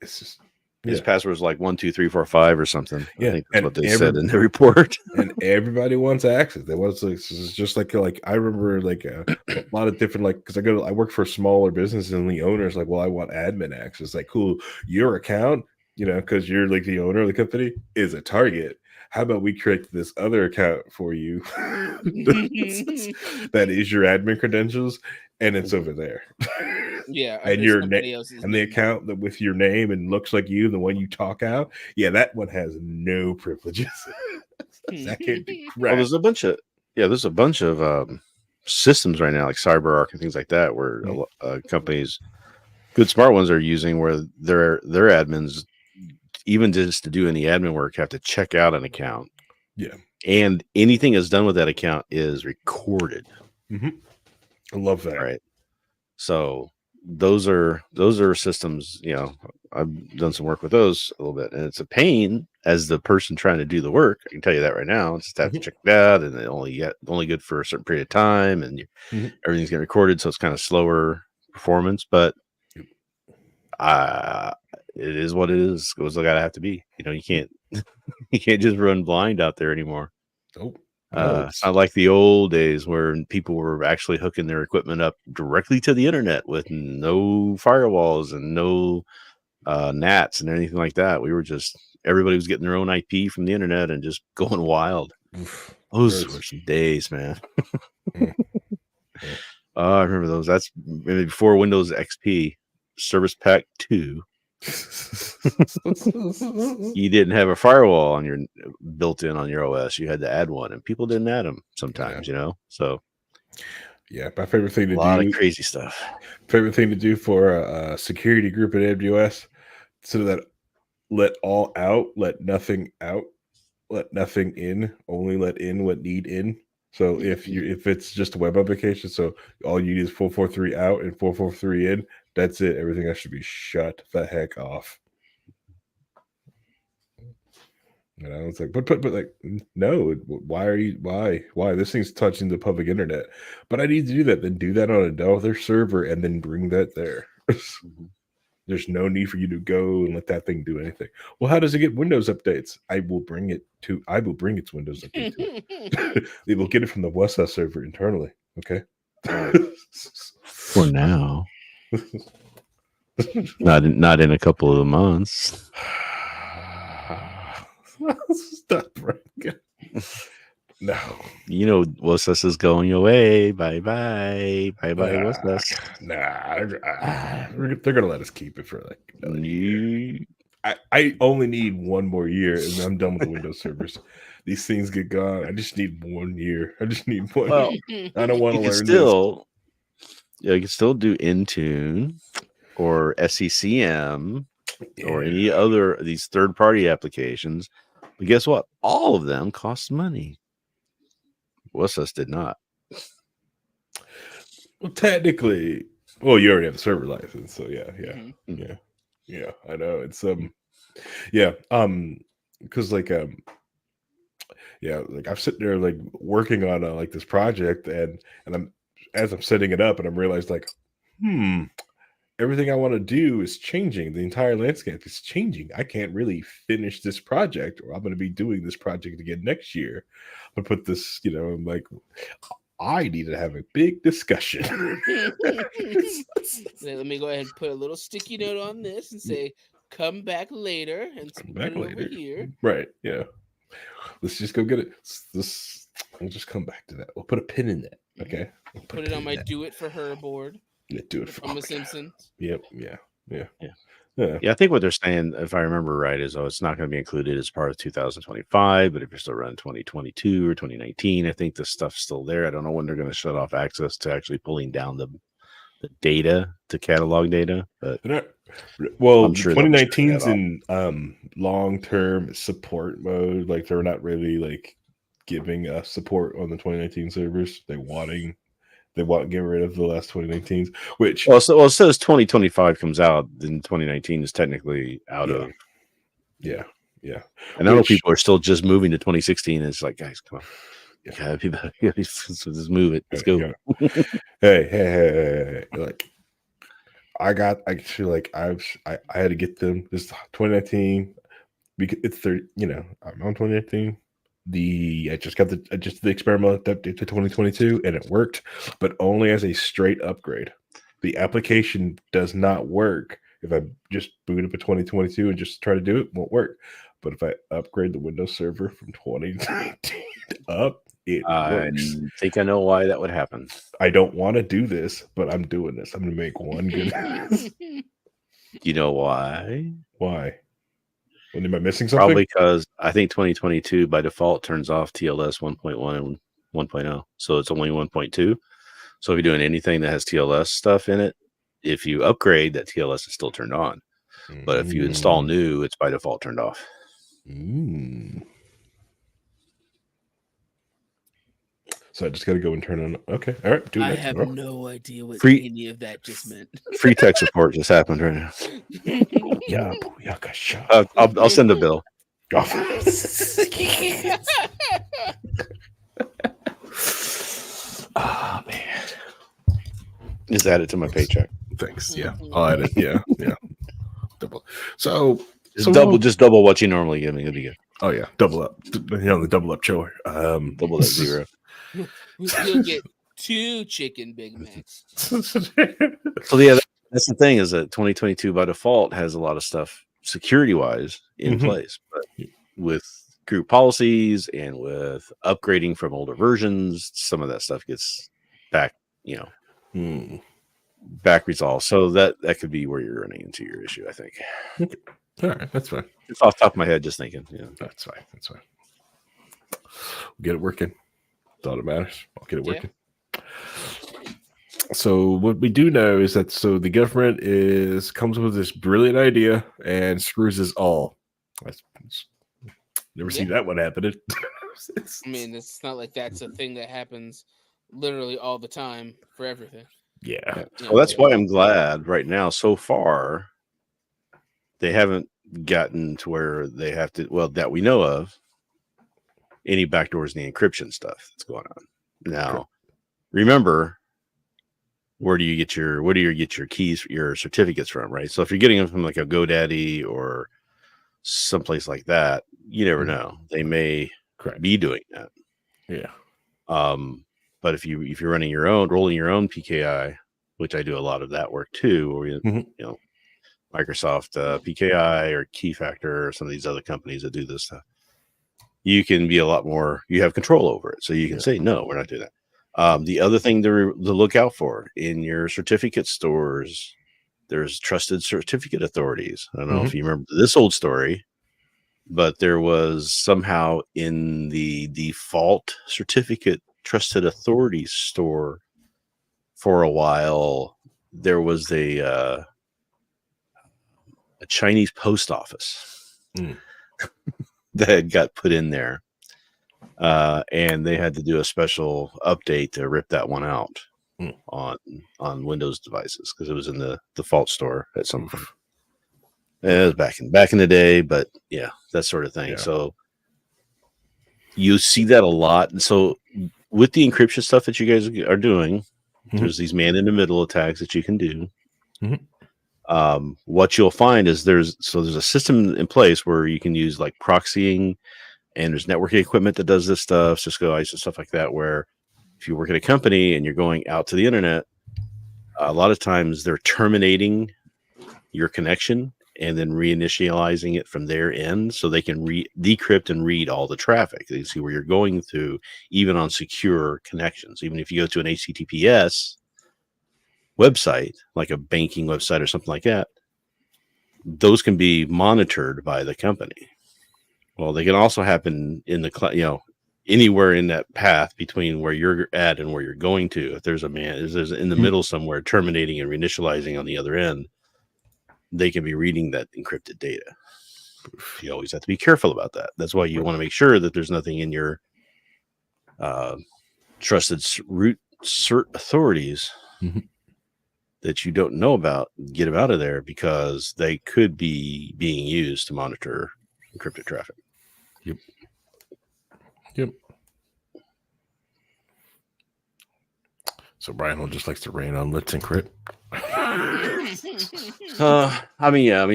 it's just his password was like 12345 or something. Yeah, I think that's what they said in the report. And everybody wants access. They want to. It's just like I remember like a lot of different because I work for smaller businesses and the owner's like, well, I want admin access. Like, cool, your account, because you're like the owner of the company is a target. How about we create this other account for you that is your admin credentials, and it's over there. Yeah, and your and the account that with your name and looks like you, the one you talk out, that one has no privileges. That can't be crap. Well, there's a bunch of systems right now, like CyberArk and things like that, where companies, good smart ones, are using where their admins, even just to do any admin work, have to check out an account. Yeah, and anything that's done with that account is recorded. I love that. Right. So those are systems. I've done some work with those a little bit, and it's a pain as the person trying to do the work. I can tell you that right now. It's just have to check it out, and it only good for a certain period of time, and everything's getting recorded, so it's kind of slower performance. But it is what it is. It was gotta have to be. You can't you can't just run blind out there anymore. Nope. It's not like the old days where people were actually hooking their equipment up directly to the internet with no firewalls and no NATs and anything like that. Everybody was getting their own IP from the internet and just going wild. Those were some days, man. I remember those. That's maybe before Windows XP, Service Pack 2. You didn't have a firewall built in on your OS. You had to add one, and people didn't add them sometimes. So my favorite thing to do, a lot of crazy stuff. Favorite thing to do for a security group at AWS, so that let all out, let nothing out, let nothing in, only let in what need in. So if it's just a web application, so all you need is 443 out and 443 in, that's it. Everything else should be shut the heck off. You know, it's like, but like, no. Why? This thing's touching the public internet, but I need to do that. Then do that on another server, and then bring that there. There's no need for you to go and let that thing do anything. Well, how does it get Windows updates? I will bring its Windows update to it. They will get it from the WhatsApp server internally. Okay. For now. not in a couple of months. Stop, right? No. You know, WhatsApp is going away. Bye-bye. Bye-bye, WhatsApp. They're going to let us keep it for like I only need 1 more year and I'm done with the Windows servers. These things get gone. I just need 1 year. I just need 1 Well, I don't want to learn this. Yeah, you can still do Intune or SCCM or any other these third-party applications. But guess what? All of them cost money. WhatsApp did not. Well, technically, you already have the server license, so yeah. I know it's because like I'm sitting there like working on like this project, and I'm setting it up, and I'm realized like, everything I want to do is changing. The entire landscape is changing. I can't really finish this project, or I'm going to be doing this project again next year. I'm going to put this, I'm like, I need to have a big discussion. Let me go ahead and put a little sticky note on this and say, come back later and put it over here. Right. Yeah. Let's just go get it. We'll just come back to that. We'll put a pin in that. Okay. Put it on my do it for her board. Yeah, do it from The Simpsons. Yep. Yeah. I think what they're saying, if I remember right, is it's not going to be included as part of 2025. But if you're still running 2022 or 2019, I think this stuff's still there. I don't know when they're going to shut off access to actually pulling down the data to catalog data. But I'm sure 2019's in long-term support mode. Like they're not really like giving us support on the 2019 servers. They want to get rid of the last 2019s, which it says 2025 comes out, then 2019 is technically out of. Yeah. And I know people are still just moving to 2016. And it's like, guys, come on. Let's move it. Let's go. Hey. Like I had to get them this 2019 because it's I'm on 2019. I just did the experimental update to 2022 and it worked, but only as a straight upgrade. The application does not work if I just boot up a 2022 and just try to do it. Won't work. But if I upgrade the Windows server from 2019 up, it works. I think I know why that would happen. I don't want to do this, but I'm doing this. I'm going to make one good. You know why? Why? Am I missing something? Probably because I think 2022 by default turns off TLS 1.1 and 1.0. So it's only 1.2. So if you're doing anything that has TLS stuff in it, if you upgrade, that TLS is still turned on. But if you install new, it's by default turned off. So I just got to go and turn on. Okay. All right. I have no idea what any of that just meant. Free tech support just happened right now. Yeah. I'll send a bill. Oh, man. Just add it to my paycheck. Thanks. Yeah. I'll add it. Yeah. Double. Just double what you normally give me. It'll be good. Oh, yeah. Double up. The double up chore. Double that zero. You'll get 2 chicken Big Macs. So yeah, that's the thing is that 2022 by default has a lot of stuff security wise in place, but with group policies and with upgrading from older versions, some of that stuff gets back, back resolved. So that could be where you're running into your issue, I think. Okay. All right, that's fine. It's off the top of my head, just thinking. Yeah, that's fine. We'll get it working. That's all that matters. I'll get it working. So what we do know is that the government comes up with this brilliant idea and screws us all. Never seen that one happening. I mean, it's not like that's a thing that happens literally all the time for everything. Yeah. Well, that's why I'm glad right now, so far, they haven't gotten to where they have to, well, that we know of, any backdoors in the encryption stuff that's going on. Now, remember, where do you get your keys, your certificates from, right? So if you're getting them from like a GoDaddy or someplace like that, you never know. They may be doing that. Yeah. But if you're rolling your own PKI, which I do a lot of that work too, or you know, Microsoft PKI or Key Factor or some of these other companies that do this stuff, you can be a lot more. You have control over it, so you can say no, we're not doing that. The other thing to look out for in your certificate stores, there's trusted certificate authorities. I don't know if you remember this old story, but there was somehow in the default certificate trusted authorities store for a while, there was a Chinese post office that got put in there. And they had to do a special update to rip that one out on Windows devices because it was in the default store at some point. It was back in the day, but yeah, that sort of thing. Yeah. So you see that a lot. And so with the encryption stuff that you guys are doing, there's these man-in-the-middle attacks that you can do. What you'll find is there's a system in place where you can use like proxying, and there's networking equipment that does this stuff, Cisco, ICE, and stuff like that, where if you work at a company and you're going out to the internet, a lot of times they're terminating your connection and then reinitializing it from their end so they can decrypt and read all the traffic. They see where you're going through, even on secure connections. Even if you go to an HTTPS website, like a banking website or something like that, those can be monitored by the company. Well, they can also happen in the cloud, anywhere in that path between where you're at and where you're going to. If there's there's in the middle somewhere terminating and reinitializing on the other end, they can be reading that encrypted data. You always have to be careful about that. That's why you want to make sure that there's nothing in your trusted root cert authorities that you don't know about. Get them out of there because they could be being used to monitor encrypted traffic. Yep. So Rhinehold just likes to rain on Let's Encrypt.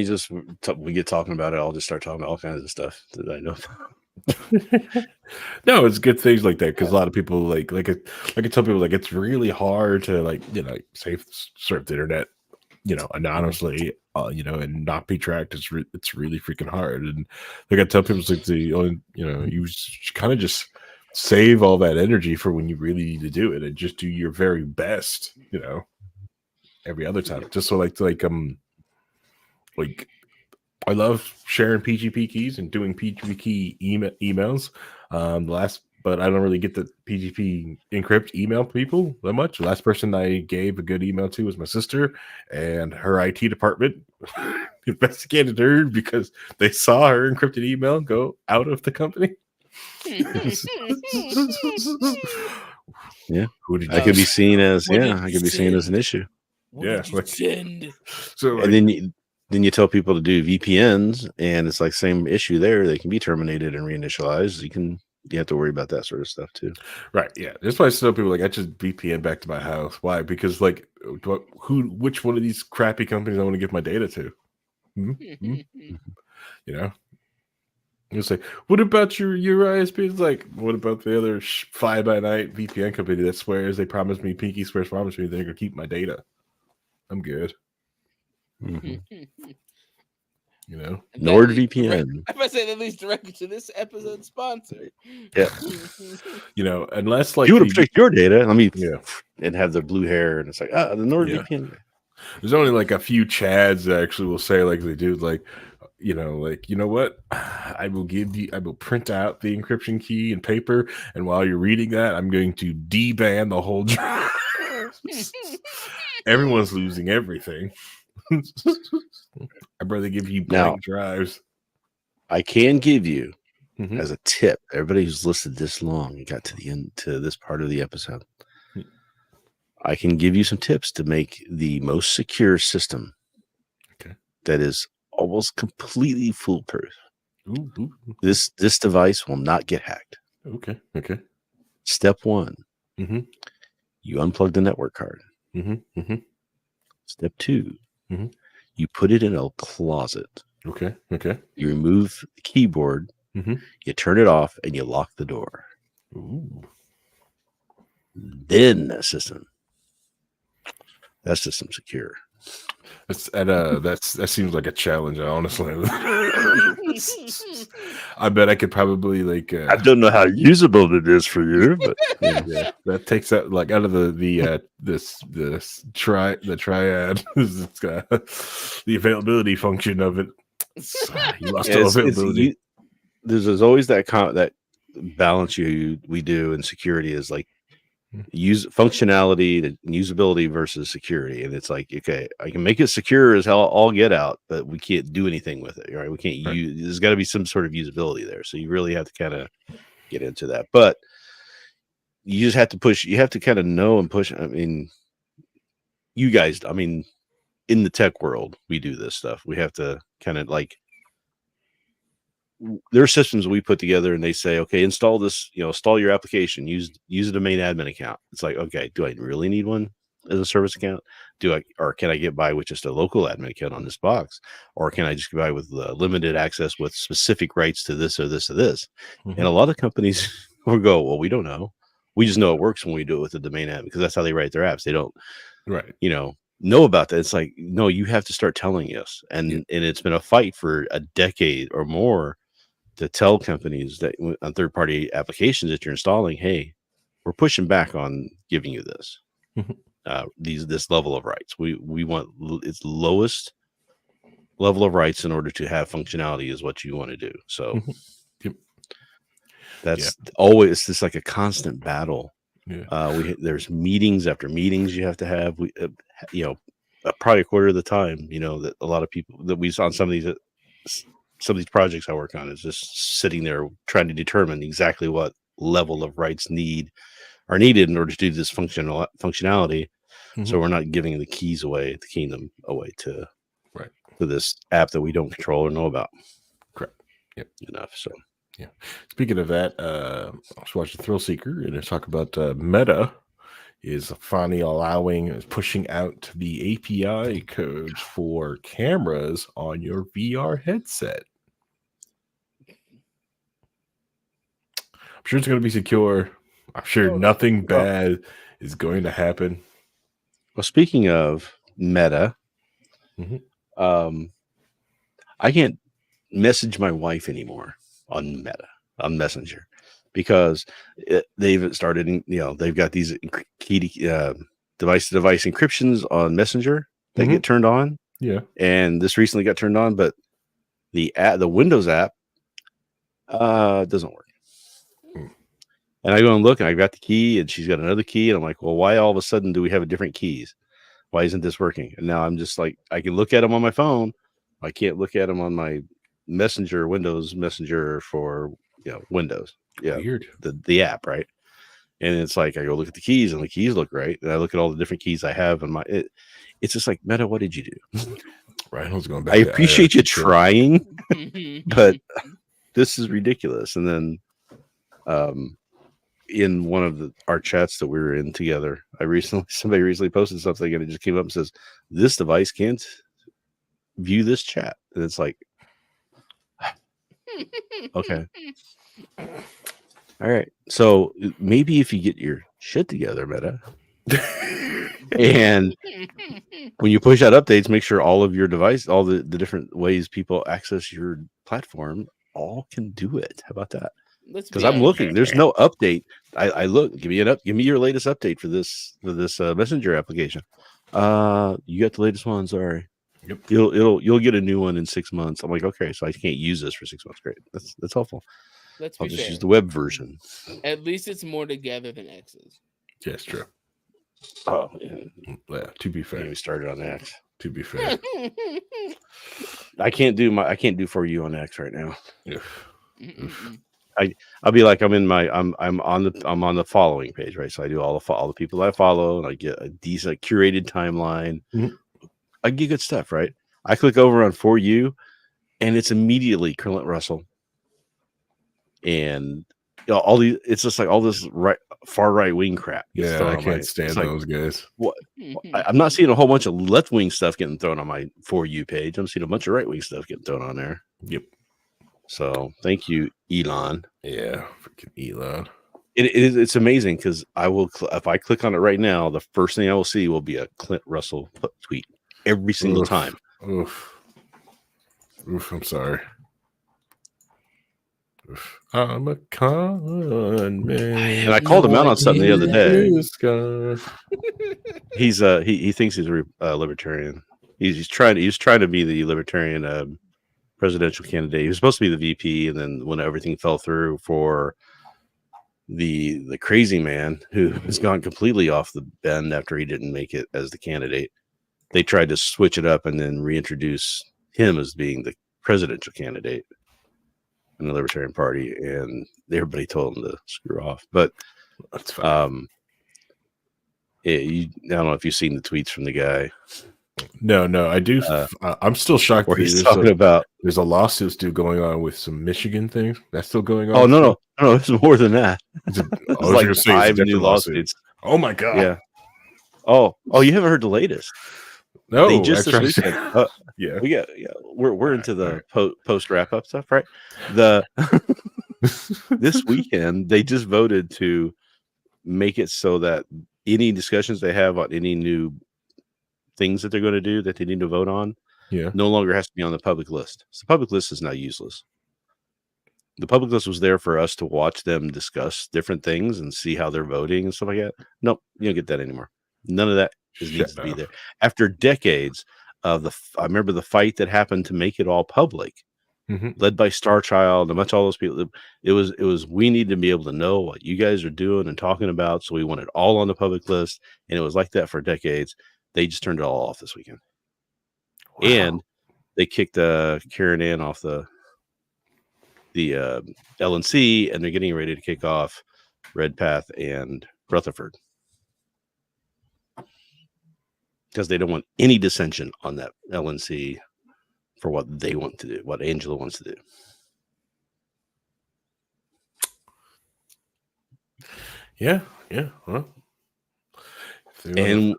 Just we get talking about it, I'll just start talking about all kinds of stuff that I know. No, it's good things like that because a lot of people like I tell people like it's really hard to surf the internet, anonymously, and not be tracked. It's really freaking hard. And like I tell people, it's like the only you kind of just save all that energy for when you really need to do it and just do your very best, every other time. Just so like I love sharing PGP keys and doing PGP key emails. But I don't really get the PGP encrypt email people that much. The last person I gave a good email to was my sister, and her IT department investigated her because they saw her encrypted email go out of the company. Yeah, I could be seen as an issue. So and then you tell people to do VPNs, and it's like same issue there. They can be terminated and reinitialized. You have to worry about that sort of stuff too. Right. Yeah. That's why I tell people I just VPN back to my house. Why? Because which one of these crappy companies I want to give my data to? It's like, what about your ISP? It's like, what about the other fly-by-night VPN company that swears they promised me, Pinky swears promised me they're going to keep my data? I'm good. NordVPN. I must say that leads directly to this episode's sponsor. Yeah. Unless you want to protect your data, and have the blue hair, and it's like the NordVPN. Yeah. There's only like a few Chads that actually will say like they do, like, you know what? I will print out the encryption key in paper, and while you're reading that, I'm going to deban the whole drive. Everyone's losing everything. I'd rather give you blank drives. I can give you as a tip, everybody who's listened this long and got to the end to this part of the episode, I can give you some tips to make the most secure system that is almost completely foolproof. This device will not get hacked. Okay. Step 1, you unplug the network card. Step 2, you put it in a closet. Okay. You remove the keyboard, you turn it off, and you lock the door. Ooh. Then that system's secure. That seems like a challenge, honestly. I bet I could probably I don't know how usable it is for you, but that takes that like out of the triad. It's got the availability function of it. You lost all availability. There's always that balance we do in security is like use functionality to usability versus security, and it's like, okay, I can make it secure as hell all get out, but we can't do anything with it, right? We can't use. There's got to be some sort of usability there, so you really have to kind of get into that. But you just have to push. You have to kind of know and push. I mean, you guys. I mean, in the tech world, we do this stuff. We have to kind of like. There are systems we put together and they say, okay, install this, install your application, use a domain admin account. It's like, okay, do I really need one as a service account? Or can I get by with just a local admin account on this box? Or can I just get by with limited access with specific rights to this or this or this? And a lot of companies will go, well, we don't know. We just know it works when we do it with the domain admin, because that's how they write their apps. They don't, know about that. It's like, no, you have to start telling us. And it's been a fight for a decade or more to tell companies that on third-party applications that you're installing, hey, we're pushing back on giving you this, this level of rights. We want its lowest level of rights in order to have functionality is what you want to do. So that's always, it's just like a constant battle. There's meetings after meetings you have to have. Probably a quarter of the time, that a lot of people that we saw on some of these projects I work on is just sitting there trying to determine exactly what level of rights are needed in order to do this functionality. So we're not giving the keys away, the kingdom away to this app that we don't control or know about. Correct. Yep. Enough. So speaking of that, I was watching Thrill Seeker and they talk about Meta is finally pushing out the API codes for cameras on your VR headset. I'm sure it's going to be secure. I'm sure nothing bad is going to happen. Well, speaking of Meta, I can't message my wife anymore on Messenger, because they've started, they've got these device-to-device encryptions on Messenger that get turned on. Yeah. And this recently got turned on, but the Windows app doesn't work. And I go and look, and I've got the key, and she's got another key, and I'm like, well, why all of a sudden do we have different keys? Why isn't this working? And now I'm just like, I can look at them on my phone. I can't look at them on my Windows Messenger for Windows. Yeah, weird. The app, right? And it's like I go look at the keys, and the keys look right, and I look at all the different keys I have, and it's just like, Meta, what did you do? Rhinehold's going back. I appreciate you trying, but this is ridiculous. And then, in one of our chats that we were in together, somebody recently posted something, and it just came up and says, "This device can't view this chat," and it's like, okay. All right. So maybe if you get your shit together, Meta, and when you push out updates, make sure all of your device, all the different ways people access your platform, all can do it. How about that? Because I'm looking, there's no update. I look, give me your latest update for this Messenger application. You got the latest one. Sorry. Yep. You'll get a new one in 6 months. I'm like, okay, so I can't use this for 6 months. Great. That's awful. I'll just use the web version. At least it's more together than X's. Yes, true. Oh, yeah. To be fair, we started on X. To be fair, I can't do for you on X right now. Yeah. I'll be like, I'm on the following page, right? So I do all the people that I follow, and I get a decent curated timeline. I get good stuff, right? I click over on For You, and it's immediately Clint Russell, and all these. It's just like all this far right wing crap. Yeah, I can't stand those guys. What? I'm not seeing a whole bunch of left wing stuff getting thrown on my For You page. I'm seeing a bunch of right wing stuff getting thrown on there. Yep. So thank you, Elon. Yeah, freaking Elon. It's amazing because I will if I click on it right now, the first thing I will see will be a Clint Russell tweet every single time. Oof, I'm sorry. Oof. I'm a con man, and I called him out on something the other day. He thinks he's a libertarian. He's trying to be the libertarian presidential candidate. He was supposed to be the VP, and then when everything fell through for the crazy man who has gone completely off the bend after he didn't make it as the candidate, they tried to switch it up and then reintroduce him as being the presidential candidate in the Libertarian Party, and everybody told him to screw off. But that's fine. I don't know if you've seen the tweets from the guy. No, I do. I'm still shocked. Where he's talking about there's a lawsuit still going on with some Michigan things. That's still going on. Oh no, it's more than that. It's like 5 new lawsuits. Oh my god. Yeah. Oh, you haven't heard the latest? No, they just this weekend. Yeah, we're into the post wrap up stuff, right? This weekend they just voted to make it so that any discussions they have on any new things that they're going to do that they need to vote on, no longer has to be on the public list. So the public list is now useless. The public list was there for us to watch them discuss different things and see how they're voting and stuff like that. Nope, you don't get that anymore. None of that needs to be there. After decades of I remember the fight that happened to make it all public, led by Star Child and all those people. It was we need to be able to know what you guys are doing and talking about. So we want it all on the public list, and it was like that for decades. They just turned it all off this weekend. Wow. And they kicked Karen Ann off the LNC, and they're getting ready to kick off Redpath and Rutherford because they don't want any dissension on that LNC for what they want to do, what Angela wants to do. Yeah. Well, and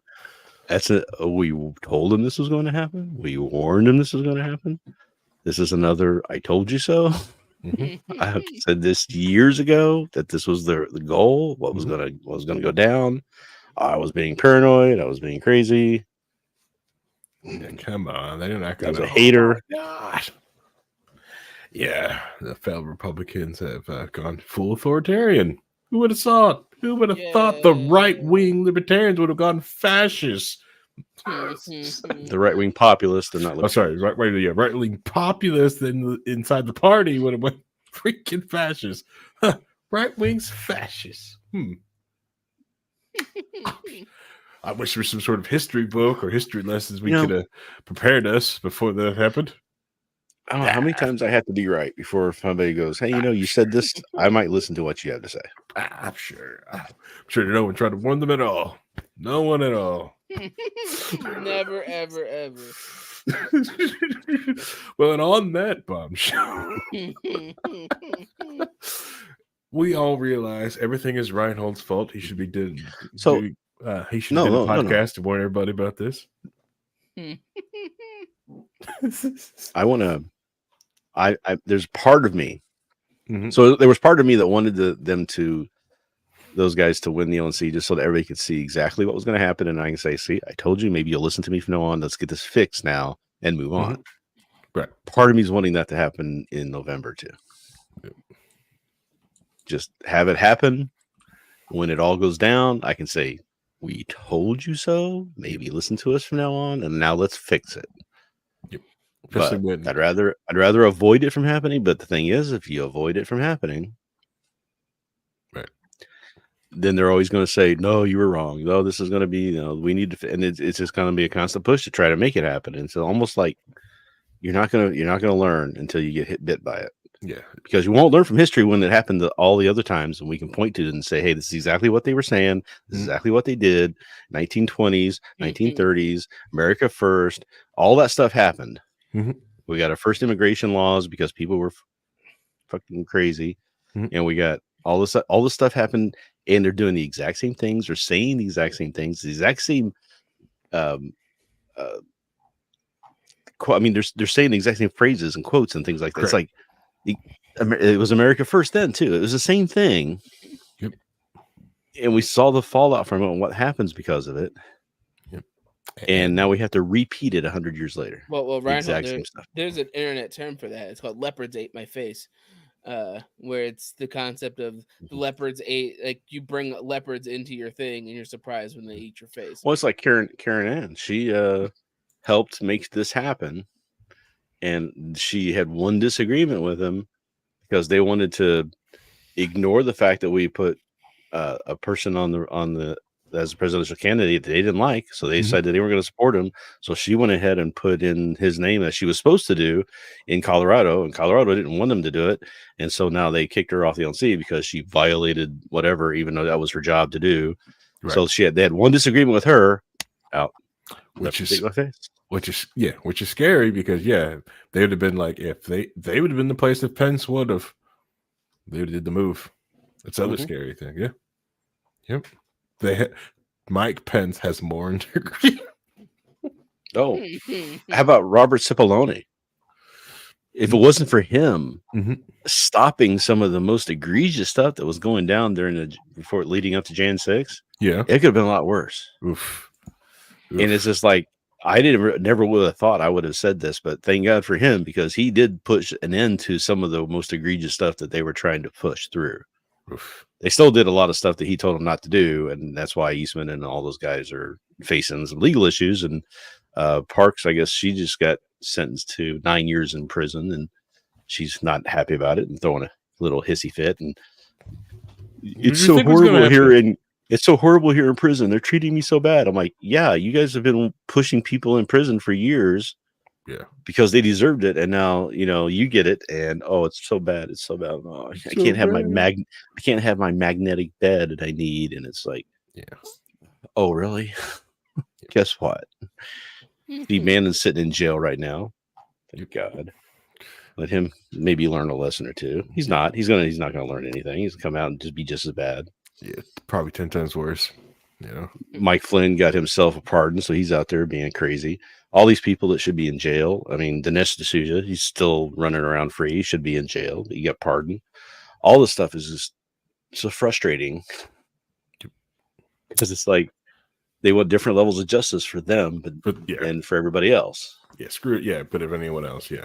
we told them this was going to happen. We warned them this was going to happen. This is another I told you so. I said this years ago that this was the goal. What was going to go down. I was being paranoid. I was being crazy. Yeah, come on, they're not going to. I was a hater. God. Yeah, the failed Republicans have gone full authoritarian. Who would have thought? Who would have thought the right-wing libertarians would have gone fascist? The right-wing populists, they're not. Right-wing populists inside the party would have went freaking fascist. Right-wing's fascist. I wish there was some sort of history book or history lessons we could have prepared us before that happened. I don't know how many times I have to be right before somebody goes, "Hey, you said this." I might listen to what you have to say. I'm sure no one tried to warn them at all. No one at all. Never, ever, ever. Well, and on that bombshell, we all realize everything is Rhinehold's fault. He should be doing. So he should do a podcast to warn everybody about this. I want to. There's part of me. So there was part of me that wanted those guys to win the LNC just so that everybody could see exactly what was going to happen, and I can say, "See, I told you. Maybe you'll listen to me from now on. Let's get this fixed now and move on." Right. Part of me is wanting that to happen in November too. Yep. Just have it happen. When it all goes down, I can say, "We told you so. Maybe listen to us from now on, and now let's fix it." Yep. But I'd rather avoid it from happening. But the thing is, if you avoid it from happening, right, then they're always going to say, "No, you were wrong. No, this is going to be, we need to," and it's just going to be a constant push to try to make it happen. And so almost like you're not going to learn until you get bit by it. Yeah. Because you won't learn from history when it happened to all the other times, and we can point to it and say, hey, this is exactly what they were saying. This is exactly what they did. 1920s, 1930s, America first. All that stuff happened. We got our first immigration laws because people were fucking crazy. And we got all this stuff happened, and they're doing the exact same things. They're saying the exact same things, the exact same I mean, they're saying the exact same phrases and quotes and things like that. Correct. It's like it was America first then too. It was the same thing. Yep. And we saw the fallout from it and what happens because of it. Yep. And now we have to repeat it 100 years later. Well, Rhinehold, there's an internet term for that. It's called leopards ate my face. Where it's the concept of the leopards ate, like you bring leopards into your thing and you're surprised when they eat your face. Well, it's like Karen Ann. She helped make this happen, and she had one disagreement with him because they wanted to ignore the fact that we put a person on the as a presidential candidate that they didn't like, so they decided they were going to support him. So she went ahead and put in his name as she was supposed to do in Colorado, and Colorado didn't want them to do it, and so now they kicked her off the LNC because she violated whatever, even though that was her job to do. Right. So they had one disagreement with her, out, which is scary because they would have been like, if they would have been the place if Pence would have, they would have did the move. That's the other scary thing. Yeah. Yep. Mike Pence has more integrity. Oh, how about Robert Cipollone? If it wasn't for him stopping some of the most egregious stuff that was going down before leading up to Jan 6, it could have been a lot worse. Oof. And it's just like, I never would have thought I would have said this, but thank God for him, because he did push an end to some of the most egregious stuff that they were trying to push through. Oof. They still did a lot of stuff that he told them not to do, and that's why Eastman and all those guys are facing some legal issues. And Parks, I guess she just got sentenced to 9 years in prison, and she's not happy about it and throwing a little hissy fit. And it's so horrible here it's so horrible here in prison. They're treating me so bad. I'm like, yeah, you guys have been pushing people in prison for years. Yeah, because they deserved it, and now you get it, and it's so bad. It's so bad. Oh, I can't have my magnetic bed that I need, and it's like, oh really? Guess what? Steve Bannon's sitting in jail right now. Thank God. Let him maybe learn a lesson or two. He's not. He's not gonna learn anything. He's gonna come out and just be just as bad. Yeah, probably 10 times worse. Mike Flynn got himself a pardon, so he's out there being crazy. All these people that should be in jail. I mean, Dinesh D'Souza, he's still running around free. He should be in jail. He got pardoned. All this stuff is just so frustrating because it's like they want different levels of justice for them, but and for everybody else. Yeah, screw it. Yeah, but if anyone else, yeah.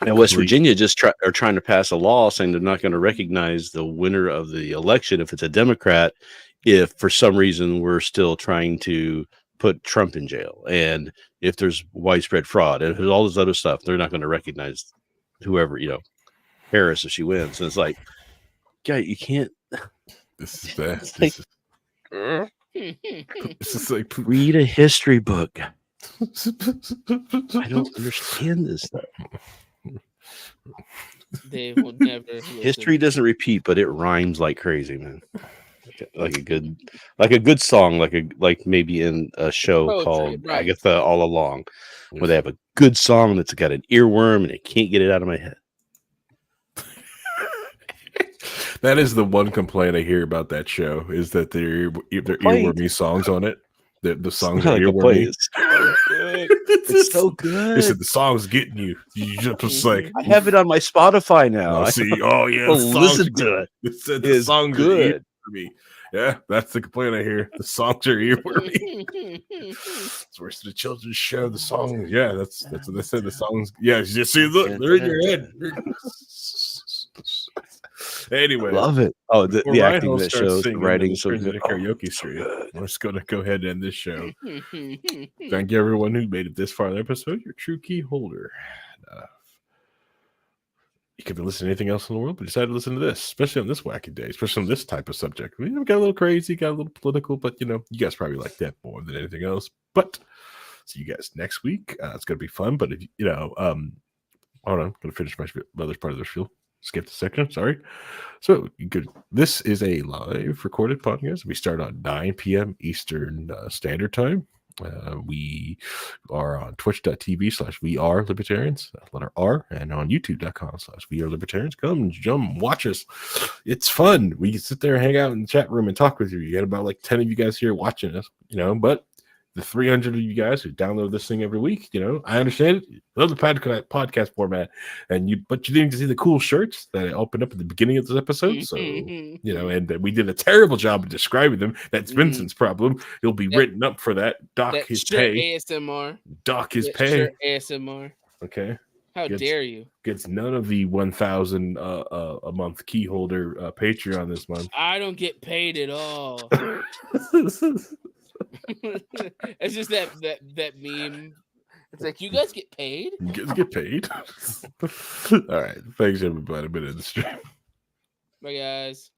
And West Virginia just are trying to pass a law saying they're not going to recognize the winner of the election if it's a Democrat, if for some reason we're still trying to put Trump in jail, and if there's widespread fraud and all this other stuff, they're not going to recognize whoever, Harris, if she wins. And it's like, guy, you can't. This is bad. This is like, read a history book. I don't understand this stuff. They will never. History doesn't repeat, but it rhymes like crazy, man. Like a good song, like maybe in a show called Agatha All Along, where they have a good song that's got an earworm and I can't get it out of my head. That is the one complaint I hear about that show, is that they're earwormy songs on it. The songs are earwormy. It's so good. They said the song's getting you. You just like, I have it on my Spotify now. Listen to it. It said the song's good for me. Yeah, that's the complaint I hear. The songs are earwormy. It's worse than a children's show. The songs, that's what they said. The songs, you see, look, they're in your head. Anyway, love it. Oh, the acting that shows, the writing, so good. Karaoke stream. We're just going to go ahead and end this show. Thank you, everyone who made it this far in the episode. Your true key holder. You could be listening to anything else in the world, but decided to listen to this, especially on this wacky day, especially on this type of subject. We got a little crazy, got a little political, but you guys probably like that more than anything else. But see you guys next week. It's going to be fun. But if hold on, I'm going to finish my other part of the spiel. skip the section. Sorry. So good. This is a live recorded podcast. We start on 9 p.m. Eastern Standard Time. We are on twitch.tv/we are libertarians, letter R, and on youtube.com/we are libertarians. Come jump, watch us. It's fun. We can sit there and hang out in the chat room and talk with you. You got about like 10 of you guys here watching us, but the 300 of you guys who download this thing every week, I understand it. Love the podcast format, but you didn't see the cool shirts that I opened up at the beginning of this episode. So, and we did a terrible job of describing them. That's Vincent's problem. He'll be written up for that. Dock that his shirt pay. ASMR. Dock his pay. Shirt ASMR. Okay. How dare you? Gets none of the 1,000 a month key holder Patreon this month. I don't get paid at all. It's just that meme. It's like, you guys get paid? You guys get paid? All right. Thanks, everybody. Been in the stream. Bye, guys.